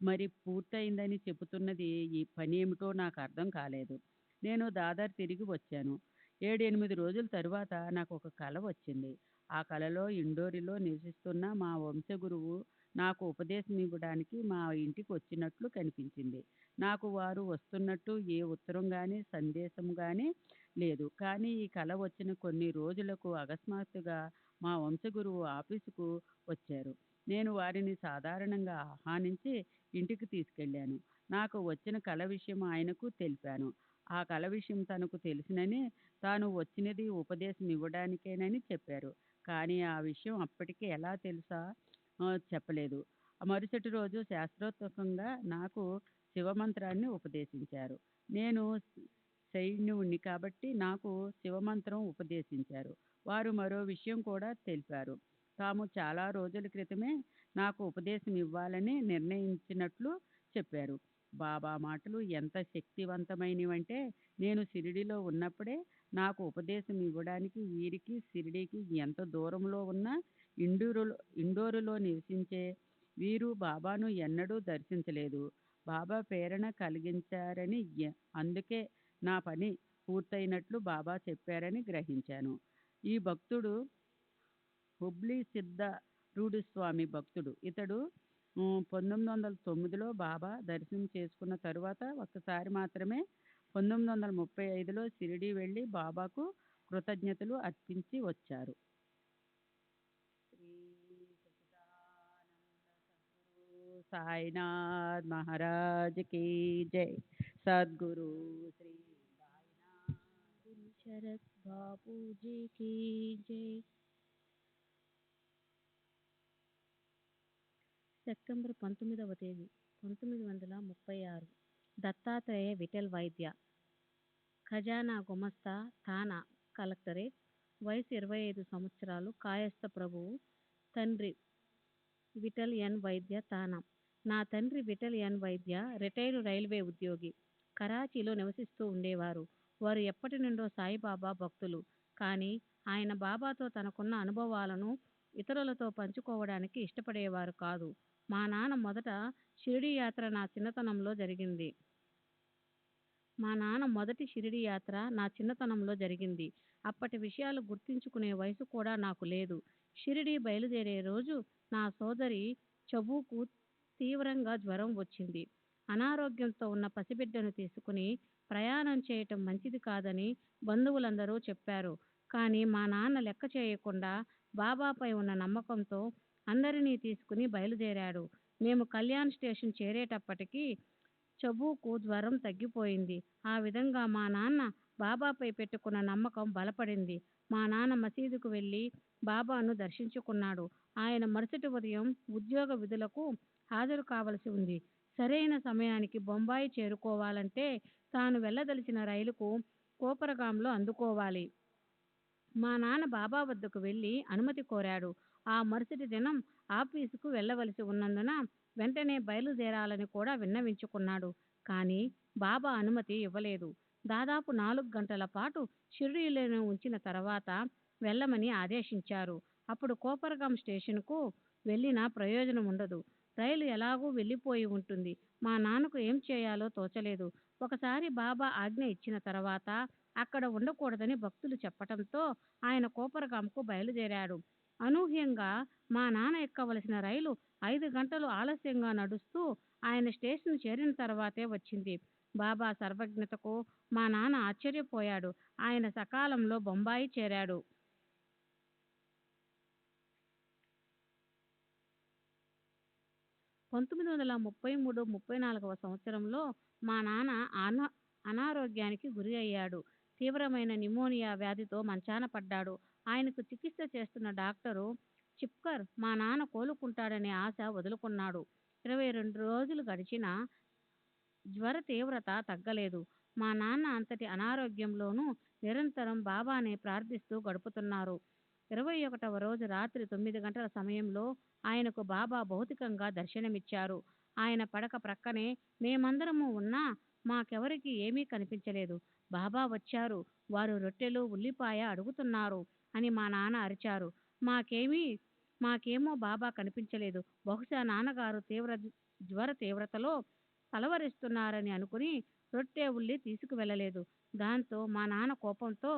మరి పూర్తయిందని చెబుతున్నది ఈ పని ఏమిటో నాకు అర్థం కాలేదు. నేను దాదర్ తిరిగి వచ్చాను. 7-8 రోజుల తరువాత నాకు ఒక కల వచ్చింది. ఆ కలలో ఇండోరిలో నివసిస్తున్న మా వంశగురువు నాకు ఉపదేశం ఇవ్వడానికి మా ఇంటికి వచ్చినట్లు కనిపించింది. నాకు వారు వస్తున్నట్టు ఏ ఉత్తరం గానీ, సందేశం గానీ లేదు. కానీ ఈ కల వచ్చిన కొన్ని రోజులకు అకస్మాత్తుగా మా వంశగురువు ఆఫీసుకు వచ్చారు. నేను వారిని సాధారణంగా ఆహ్వానించి ఇంటికి తీసుకెళ్ళాను. నాకు వచ్చిన కల విషయం ఆయనకు తెలిపాను. ఆ కల విషయం తనకు తెలుసునని, తాను వచ్చినది ఉపదేశం ఇవ్వడానికేనని చెప్పారు. కానీ ఆ విషయం అప్పటికి ఎలా తెలుసా చెప్పలేదు. మరుసటి రోజు శాస్త్రోక్తంగా నాకు శివమంత్రాన్ని ఉపదేశించారు. నేను సైన్యుణ్ణి కాబట్టి నాకు శివమంత్రం ఉపదేశించారు. వారు మరో విషయం కూడా తెలిపారు. తాము చాలా రోజుల క్రితమే నాకు ఉపదేశం ఇవ్వాలని నిర్ణయించినట్లు చెప్పారు. బాబా మాటలు ఎంత శక్తివంతమైనవంటే, నేను షిరిడీలో ఉన్నప్పుడే నాకు ఉపదేశం ఇవ్వడానికి వీరికి షిరిడీకి ఎంత దూరంలో ఉన్న ఇండోరులో నివసించే వీరు బాబాను ఎన్నడూ దర్శించలేదు. బాబా ప్రేరణ కలిగించారని, అందుకే నా పని పూర్తయినట్లు బాబా చెప్పారని గ్రహించాను. ఈ భక్తుడు హుబ్లీ సిద్ధరూఢ స్వామి భక్తుడు. ఇతడు 1909లో బాబా దర్శనం చేసుకున్న తరువాత ఒక్కసారి మాత్రమే 1935లో షిరిడీ వెళ్ళి బాబాకు కృతజ్ఞతలు అర్పించి వచ్చారు. శ్రీ సాయినాథ్ మహారాజ్ కీ జై. సద్గురు శ్రీ శరత్ బాపూజీ కీ జై. సెప్టెంబర్ 19వ తేదీ 1936. దత్తాత్రేయ విఠల్ వైద్య, ఖజానా గుమస్తా, థానా కలెక్టరేట్. వయసు 25 సంవత్సరాలు. కాయస్థ ప్రభువు. తండ్రి విఠల్ ఎన్ వైద్య, థానా. నా తండ్రి విఠల్ ఎన్ వైద్య రిటైర్డ్ రైల్వే ఉద్యోగి. కరాచీలో నివసిస్తూ ఉండేవారు. వారు ఎప్పటి నుండో సాయిబాబా భక్తులు. కానీ ఆయన బాబాతో తనకున్న అనుభవాలను ఇతరులతో పంచుకోవడానికి ఇష్టపడేవారు కాదు. మా నాన్న మొదట షిరిడీ యాత్ర నా చిన్నతనంలో జరిగింది. నా చిన్నతనంలో జరిగింది. అప్పటి విషయాలు గుర్తించుకునే వయసు కూడా నాకు లేదు. షిరిడీ బయలుదేరే రోజు నా సోదరి చబుకు తీవ్రంగా జ్వరం వచ్చింది. అనారోగ్యంతో ఉన్న పసిబిడ్డను తీసుకుని ప్రయాణం చేయటం మంచిది కాదని బంధువులందరూ చెప్పారు. కానీ మా నాన్న లెక్క చేయకుండా బాబాపై ఉన్న నమ్మకంతో అందరినీ తీసుకుని బయలుదేరాడు. మేము కళ్యాణ్ స్టేషన్ చేరేటప్పటికి చబుకు జ్వరం తగ్గిపోయింది. ఆ విధంగా మా నాన్న బాబాపై పెట్టుకున్న నమ్మకం బలపడింది. మా నాన్న మసీదుకు వెళ్ళి బాబాను దర్శించుకున్నాడు. ఆయన మరుసటి ఉదయం ఉద్యోగ విధులకు హాజరు కావలసి ఉంది. సరైన సమయానికి బొంబాయి చేరుకోవాలంటే తాను వెళ్ళదలిచిన రైలుకు కోపరగాంలో అందుకోవాలి. మా నాన్న బాబా వద్దకు వెళ్ళి అనుమతి కోరాడు. ఆ మరుసటి దినం ఆఫీసుకు వెళ్ళవలసి ఉన్నందున వెంటనే బయలుదేరాలని కూడా విన్నవించుకున్నాడు. కానీ బాబా అనుమతి ఇవ్వలేదు. దాదాపు 4 గంటల పాటు షిరిడీలోనే ఉంచిన తర్వాత వెళ్ళమని ఆదేశించారు. అప్పుడు కోపరగాం స్టేషన్కు వెళ్ళినా ప్రయోజనం ఉండదు. రైలు ఎలాగూ వెళ్ళిపోయి ఉంటుంది. మా నాన్నకు ఏం చేయాలో తోచలేదు. ఒకసారి బాబా ఆజ్ఞ ఇచ్చిన తర్వాత అక్కడ ఉండకూడదని భక్తులు చెప్పటంతో ఆయన కోపరగాంకు బయలుదేరాడు. అనూహ్యంగా మా నాన్న ఎక్కవలసిన రైలు 5 గంటలు ఆలస్యంగా నడుస్తూ ఆయన స్టేషన్ చేరిన తర్వాతే వచ్చింది. బాబా సర్వజ్ఞతకు మా నాన్న ఆశ్చర్యపోయాడు. ఆయన సకాలంలో బొంబాయి చేరాడు. 1933-34వ సంవత్సరంలో మా నాన్న అనారోగ్యానికి గురి అయ్యాడు. తీవ్రమైన న్యూమోనియా వ్యాధితో మంచాన పడ్డాడు. ఆయనకు చికిత్స చేస్తున్న డాక్టరు చిప్కర్ మా నాన్న కోలుకుంటాడనే ఆశ వదులుకున్నాడు. 22 రోజులు గడిచినా జ్వర తీవ్రత తగ్గలేదు. మా నాన్న అంతటి అనారోగ్యంలోనూ నిరంతరం బాబానే ప్రార్థిస్తూ గడుపుతున్నారు. 21వ రోజు రాత్రి 9 గంటల సమయంలో ఆయనకు బాబా భౌతికంగా దర్శనమిచ్చారు. ఆయన పడక ప్రక్కనే మేమందరము ఉన్నా మాకెవరికి ఏమీ కనిపించలేదు. బాబా వచ్చారు, వారు రొట్టెలు ఉల్లిపాయ అడుగుతున్నారు అని మా నాన్న అరిచారు. మాకేమో బాబా కనిపించలేదు. బహుశా నాన్నగారు జ్వర తీవ్రతలో కలవరిస్తున్నారని అనుకుని రొట్టె ఉల్లి తీసుకువెళ్ళలేదు. దాంతో మా నాన్న కోపంతో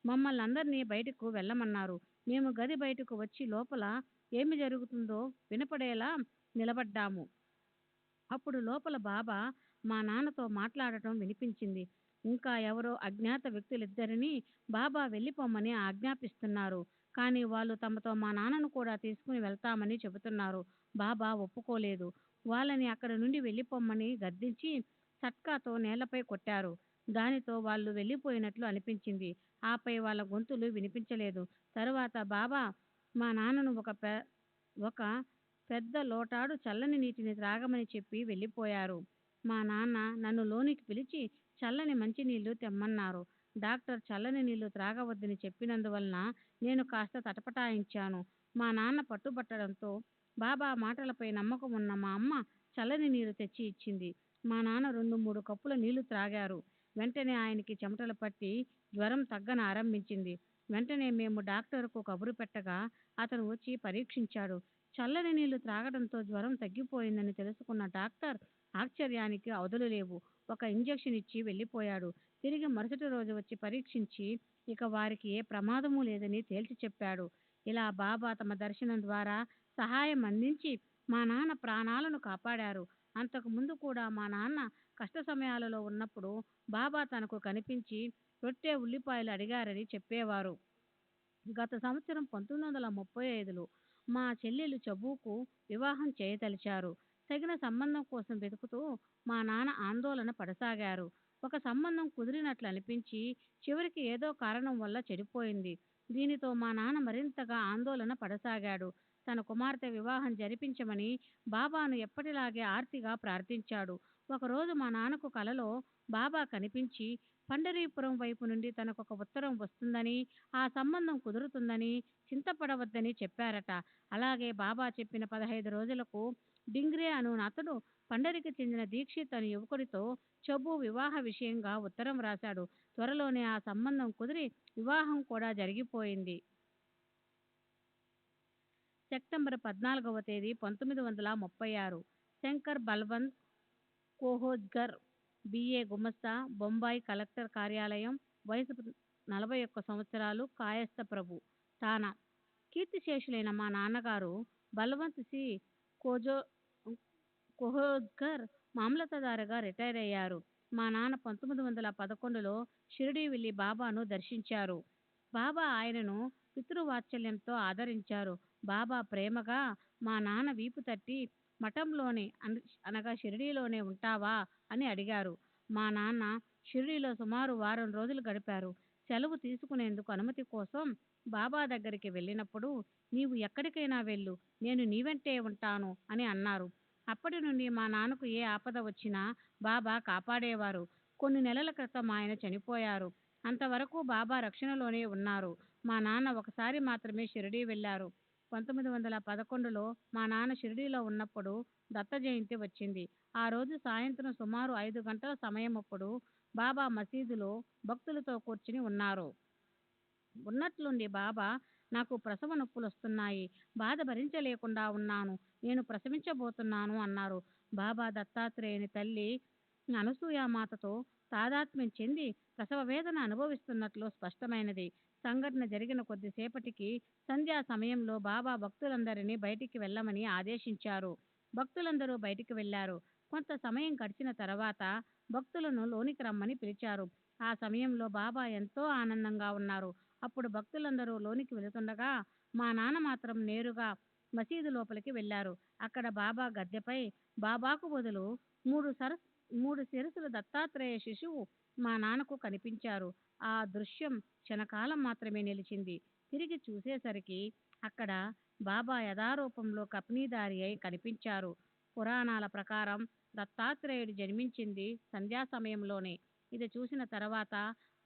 మమ్మల్ని అందరినీ బయటకు వెళ్ళమన్నారు. మేము గది బయటకు వచ్చి లోపల ఏమి జరుగుతుందో వినపడేలా నిలబడ్డాము. అప్పుడు లోపల బాబా మా నాన్నతో మాట్లాడటం వినిపించింది. ఇంకా ఎవరో అజ్ఞాత వ్యక్తులిద్దరిని బాబా వెళ్ళిపోమ్మని ఆజ్ఞాపిస్తున్నారు. కానీ వాళ్ళు తమతో మా నాన్నను కూడా తీసుకుని వెళ్తామని చెబుతున్నారు. బాబా ఒప్పుకోలేదు. వాళ్ళని అక్కడ నుండి వెళ్ళిపోమ్మని గద్దించి సట్కాతో నేలపై కొట్టారు. దానితో వాళ్ళు వెళ్ళిపోయినట్లు అనిపించింది. ఆపై వాళ్ళ గొంతులు వినిపించలేదు. తరువాత బాబా మా నాన్నను ఒక పెద్ద లోటాడు చల్లని నీటిని త్రాగమని చెప్పి వెళ్ళిపోయారు. మా నాన్న నన్ను లోనికి పిలిచి చల్లని మంచినీళ్లు తెమ్మన్నారు. డాక్టర్ చల్లని నీళ్లు త్రాగవద్దని చెప్పినందువలన నేను కాస్త తటపటాయించాను. మా నాన్న పట్టుబట్టడంతో బాబా మాటలపై నమ్మకం ఉన్న మా అమ్మ చల్లని నీరు తెచ్చి ఇచ్చింది. మా నాన్న 2-3 కప్పుల నీళ్లు త్రాగారు. వెంటనే ఆయనకి చెమటలు పట్టి జ్వరం తగ్గన ఆరంభించింది. వెంటనే మేము డాక్టరుకు కబురు పెట్టగా అతను వచ్చి పరీక్షించాడు. చల్లని నీళ్లు త్రాగడంతో జ్వరం తగ్గిపోయిందని తెలుసుకున్న డాక్టర్ ఆశ్చర్యానికి అవధులు లేవు. ఒక ఇంజెక్షన్ ఇచ్చి వెళ్ళిపోయాడు. తిరిగి మరుసటి రోజు వచ్చి పరీక్షించి ఇక వారికి ఏ ప్రమాదమూ లేదని తేల్చి చెప్పాడు. ఇలా బాబా తమ దర్శనం ద్వారా సహాయం అందించి మా నాన్న ప్రాణాలను కాపాడారు. అంతకు ముందు కూడా మా నాన్న కష్ట సమయాలలో ఉన్నప్పుడు బాబా తనకు కనిపించి రొట్టె ఉల్లిపాయలు అడిగారని చెప్పేవారు. గత సంవత్సరం 1935లో మా చెల్లెలు చబూకు వివాహం చేయదలిచారు. తగిన సంబంధం కోసం వెతుకుతూ మా నాన్న ఆందోళన పడసాగారు. ఒక సంబంధం కుదిరినట్లు అనిపించి చివరికి ఏదో కారణం వల్ల చెడిపోయింది. దీనితో మా నాన్న మరింతగా ఆందోళన పడసాగాడు. తన కుమార్తె వివాహం జరిపించమని బాబాను ఎప్పటిలాగే ఆర్తిగా ప్రార్థించాడు. ఒకరోజు మా నాన్నకు కలలో బాబా కనిపించి పండరీపురం వైపు నుండి తనకొక ఉత్తరం వస్తుందని, ఆ సంబంధం కుదురుతుందని, చింతపడవద్దని చెప్పారట. అలాగే బాబా చెప్పిన 15 రోజులకు డింగ్రే అను అతడు పండరికి చెందిన దీక్షిత్ అనే యువకుడితో చబు వివాహ విషయంగా ఉత్తరం రాశాడు. త్వరలోనే ఆ సంబంధం కుదిరి వివాహం కూడా జరిగిపోయింది. సెప్టెంబర్ 14వ తేదీ 1936 శంకర్ బల్వంత్ కోహోజ్కర్, బిఏ గుమస్తా, బొంబాయి కలెక్టర్ కార్యాలయం, వయసు 41 సంవత్సరాలు, కాయస్థ ప్రభు, ఠానా. కీర్తిశేషులైన మా నాన్నగారు బల్వంత్ సి కోహోజ్కర్ మామలతదారుగా రిటైర్ అయ్యారు. మా నాన్న 1911లో షిరిడీ వెళ్లి బాబాను దర్శించారు. బాబా ఆయనను పితృవాత్సల్యంతో ఆదరించారు. బాబా ప్రేమగా మా నాన్న వీపు తట్టి మఠంలోనే అనగా షిరిడీలోనే ఉంటావా అని అడిగారు. మా నాన్న షిరిడీలో సుమారు వారం రోజులు గడిపారు. సెలవు తీసుకునేందుకు అనుమతి కోసం బాబా దగ్గరికి వెళ్ళినప్పుడు నీవు ఎక్కడికైనా వెళ్ళు, నేను నీ వెంటే ఉంటాను అని అన్నారు. అప్పటి నుండి మా నాన్నకు ఏ ఆపద వచ్చినా బాబా కాపాడేవారు. కొన్ని నెలల క్రితం ఆయన చనిపోయారు. అంతవరకు బాబా రక్షణలోనే ఉన్నారు. మా నాన్న ఒకసారి మాత్రమే షిరిడీ వెళ్ళారు. 1911లో మా నాన్న షిరిడీలో ఉన్నప్పుడు దత్త జయంతి వచ్చింది. ఆ రోజు సాయంత్రం సుమారు 5 గంటల సమయమప్పుడు బాబా మసీదులో భక్తులతో కూర్చుని ఉన్నారు. ఉన్నట్లుండి బాబా నాకు ప్రసవ నొప్పులొస్తున్నాయి, బాధ భరించలేకుండా ఉన్నాను, నేను ప్రసవించబోతున్నాను అన్నారు. బాబా దత్తాత్రేయుని తల్లి అనసూయామాతతో తాదాత్మ్యం చెంది ప్రసవ వేదన అనుభవిస్తున్నట్లు స్పష్టమైనది. సంఘటన జరిగిన కొద్దిసేపటికి సంధ్యా సమయంలో బాబా భక్తులందరినీ బయటికి వెళ్ళమని ఆదేశించారు. భక్తులందరూ బయటికి వెళ్లారు. కొంత సమయం గడిచిన తర్వాత భక్తులను లోనికి రమ్మని పిలిచారు. ఆ సమయంలో బాబా ఎంతో ఆనందంగా ఉన్నారు. అప్పుడు భక్తులందరూ లోనికి వెళుతుండగా మా నాన్న మాత్రం నేరుగా మసీదు లోపలికి వెళ్లారు. అక్కడ బాబా గద్దెపై బాబాకు బదులు 3 శిరసుల దత్తాత్రేయ శిశువు మా నాన్నకు కనిపించారు. ఆ దృశ్యం క్షణకాలం మాత్రమే నిలిచింది. తిరిగి చూసేసరికి అక్కడ బాబా యథారూపంలో కఫనీదారి అయి కనిపించారు. పురాణాల ప్రకారం దత్తాత్రేయుడు జన్మించింది సంధ్యా సమయంలోనే. ఇది చూసిన తర్వాత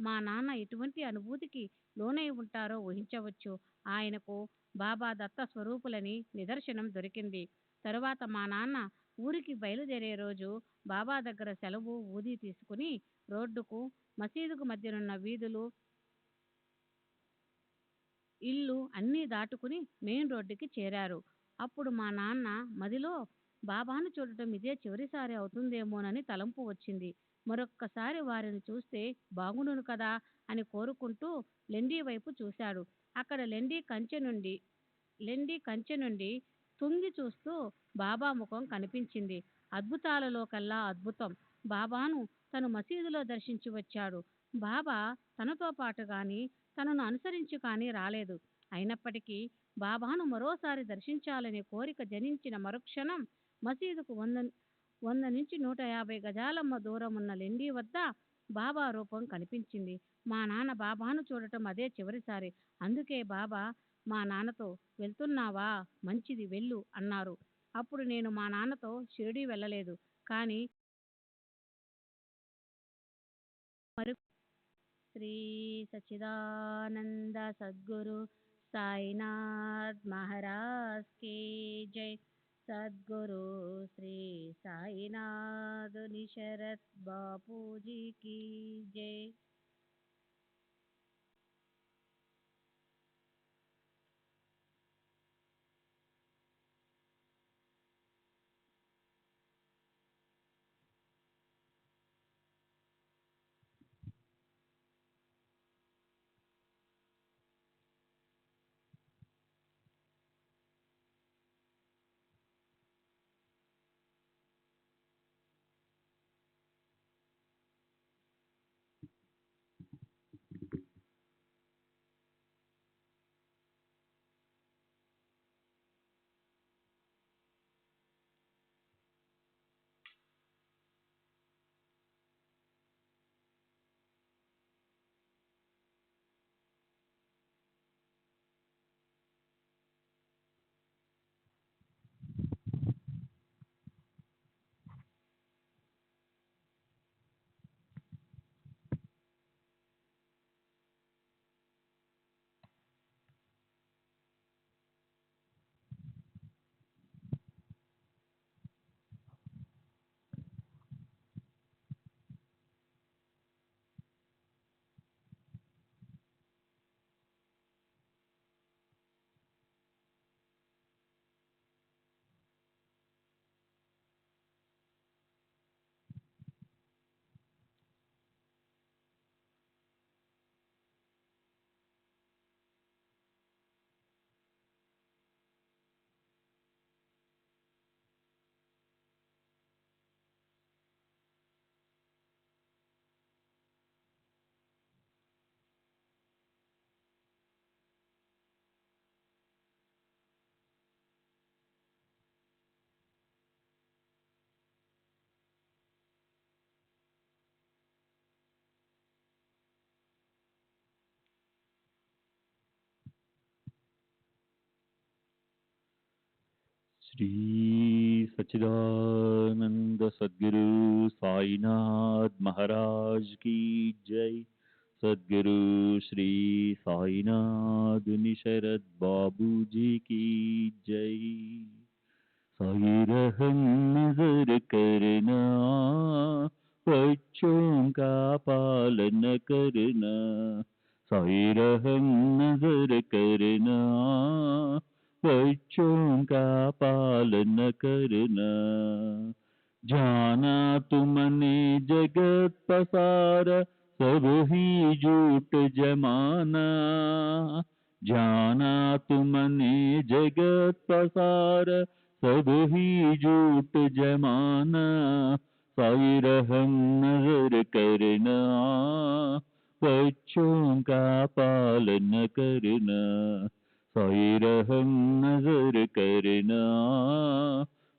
మా నాన్న ఎటువంటి అనుభూతికి లోనై ఉంటారో ఊహించవచ్చు. ఆయనకు బాబా దత్త స్వరూపులని నిదర్శనం దొరికింది. తరువాత మా నాన్న ఊరికి బయలుదేరే రోజు బాబా దగ్గర సెలవు ఊది తీసుకుని రోడ్డుకు, మసీదుకు మధ్యనున్న వీధులు, ఇల్లు అన్నీ దాటుకుని మెయిన్ రోడ్డుకి చేరారు. అప్పుడు మా నాన్న మదిలో బాబాను చూడటం ఇదే చివరిసారి అవుతుందేమోనని తలంపు వచ్చింది. మరొక్కసారి వారిని చూస్తే బాగుండును కదా అని కోరుకుంటూ లెండి వైపు చూశాడు. అక్కడ లెండి కంచె నుండి తుంగి చూస్తూ బాబా ముఖం కనిపించింది. అద్భుతాలలో కల్లా అద్భుతం. బాబాను తను మసీదులో దర్శించి వచ్చాడు. బాబా తనతో పాటు కానీ తనను అనుసరించి కానీ రాలేదు. అయినప్పటికీ బాబాను మరోసారి దర్శించాలనే కోరిక జనించిన మరుక్షణం మసీదుకు 100 నుంచి 150 గజాల దూరం ఉన్న లెండి వద్ద బాబా రూపం కనిపించింది. మా నాన్న బాబాను చూడటం అదే చివరిసారి. అందుకే బాబా మా నాన్నతో వెళ్తున్నావా, మంచిది వెళ్ళు అన్నారు. అప్పుడు నేను మా నాన్నతో షిరిడీ వెళ్ళలేదు. కానీ మరి శ్రీ సచ్చిదానంద సద్గురు సాయినాథ్ మహారాజ్ కి జై. సద్గురు శ్రీ సాయినాథ్ నిశరత్ బాపూజీ की जय. श्री सच्चिदानंद सद्गुरु साईनाथ महाराज की जय. सद्गुरु श्री साईनाथ निशरद बाबू जी की जय. साई रहम नजर करना, बच्चों का पालन करना. साई रहम नजर करना, बच्चों का पालन करना. जाना तुमने जगत पसारा, सब ही झूठ जमाना. जाना तुमने जगत पसारा, सब ही झूठ जमाना. साई रहम नजर करना, बच्चों का पालन करना. साई रहम नजर करना,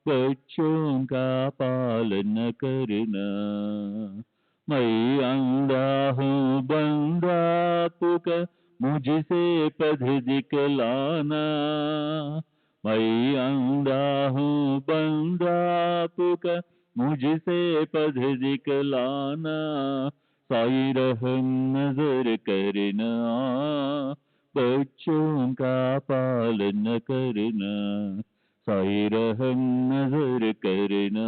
बच्चों का पालन करना. मैं अंधा हूँ बंदा पुकार, मुझसे पद दिखलाना. मैं अंधा हूँ बंदा पुकार, मुझसे पद दिखलाना. साई रहम नजर करना, बच्चों का पालन करना. साई रहम नजर करना,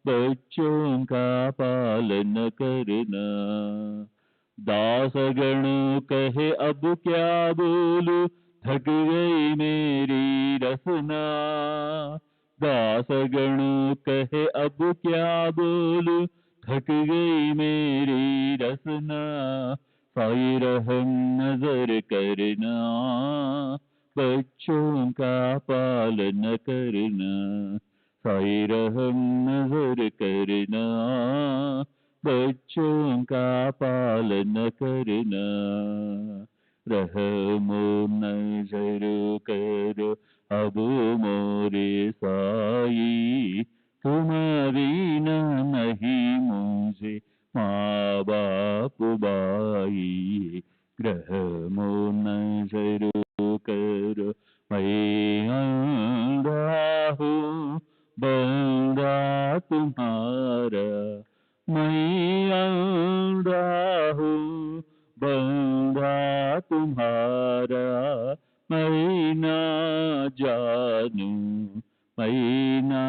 बच्चों का पालन करना. दासगण कहे अब क्या बोलूं, थक गई मेरी रसना. दासगण कहे अब क्या बोलूं, थक गई मेरी रसना. साई रहम नजर करना, बच्चों का पालन करना, साई रहम नजर करना, बच्चों का पालन करना, रहमो नजर करो अब मोरे साई, तुम बिना नहीं मुझे माँ बाप बाई, रहमो नजर करो मैं अंधा हूँ बंदा तुम्हारा, मैं अंधा हूँ बंदा तुम्हारा, मैं ना जानू मैं ना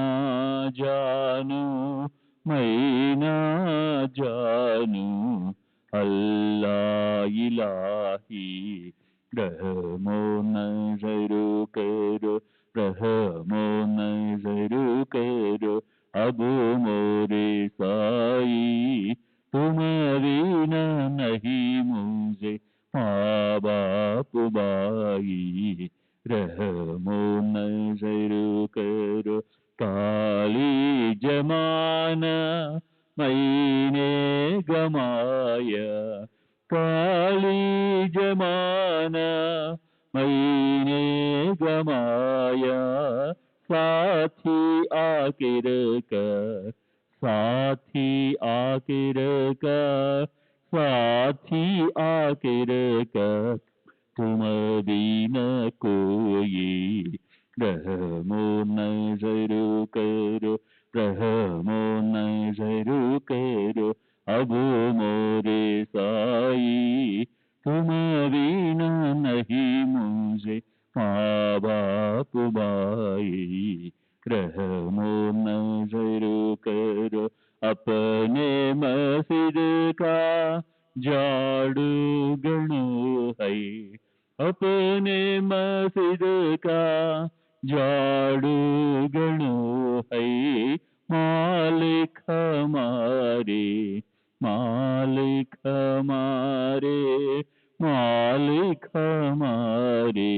जानू मैं ना जानू अल्लाह इलाही, रहमो नजर करो रहमो नजर करो अब मोरे साई, तुम बिना नहीं मुझे माँ बाप बाई, रहमो नजर करो काली जमाना मैंने गमाया, काली जमाना मैंने गमाया, साथी आखिर का साथी आखिर का साथी आखिर का, तुम बिना कोई, रहमो नजर करो रहमो नजर करो अब मोरे साई, तुम बिना नहीं मुझे माँ बाप बाई, रहमो नजर करो अपने मस्जिद का झाड़ू गणो है, अपने मस्जिद का झाड़ू गणो है, मालिक हमारे मालिक हमारे मालिक हमारे,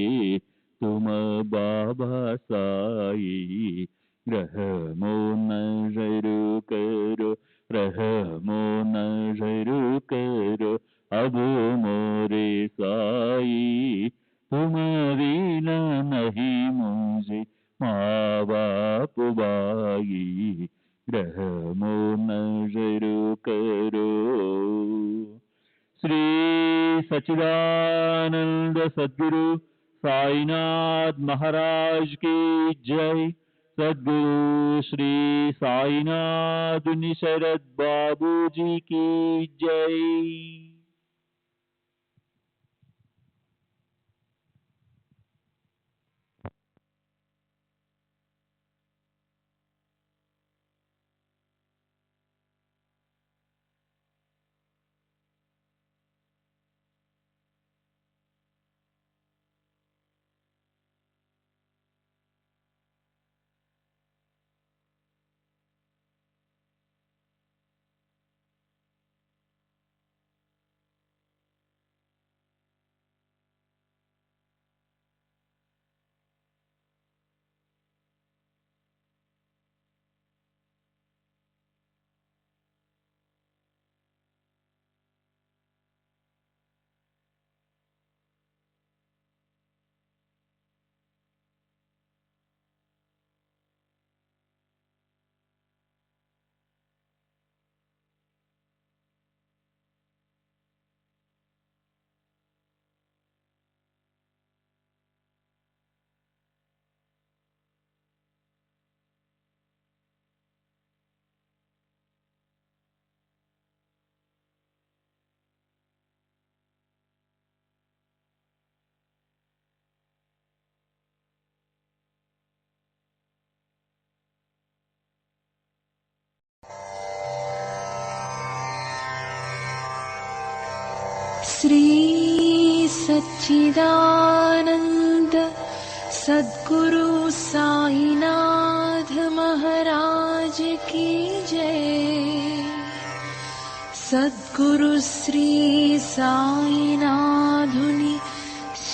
तुम बाबा साई, रहमो नजर करो रहमो नजर करो अब मोरे साई, तुम बिना नहीं मुझे माँ बाप बाई, रहमो नजर करो। श्री सच्चिदानंद सद्गुरु साईनाथ महाराज की जय। सद्गुरु श्री साईनाथ निशरद बाबू जी की जय। श्री सच्चिदानंद सद्गुरु साईनाथ महाराज की जय। सद्गुरु श्री साईनाथुनि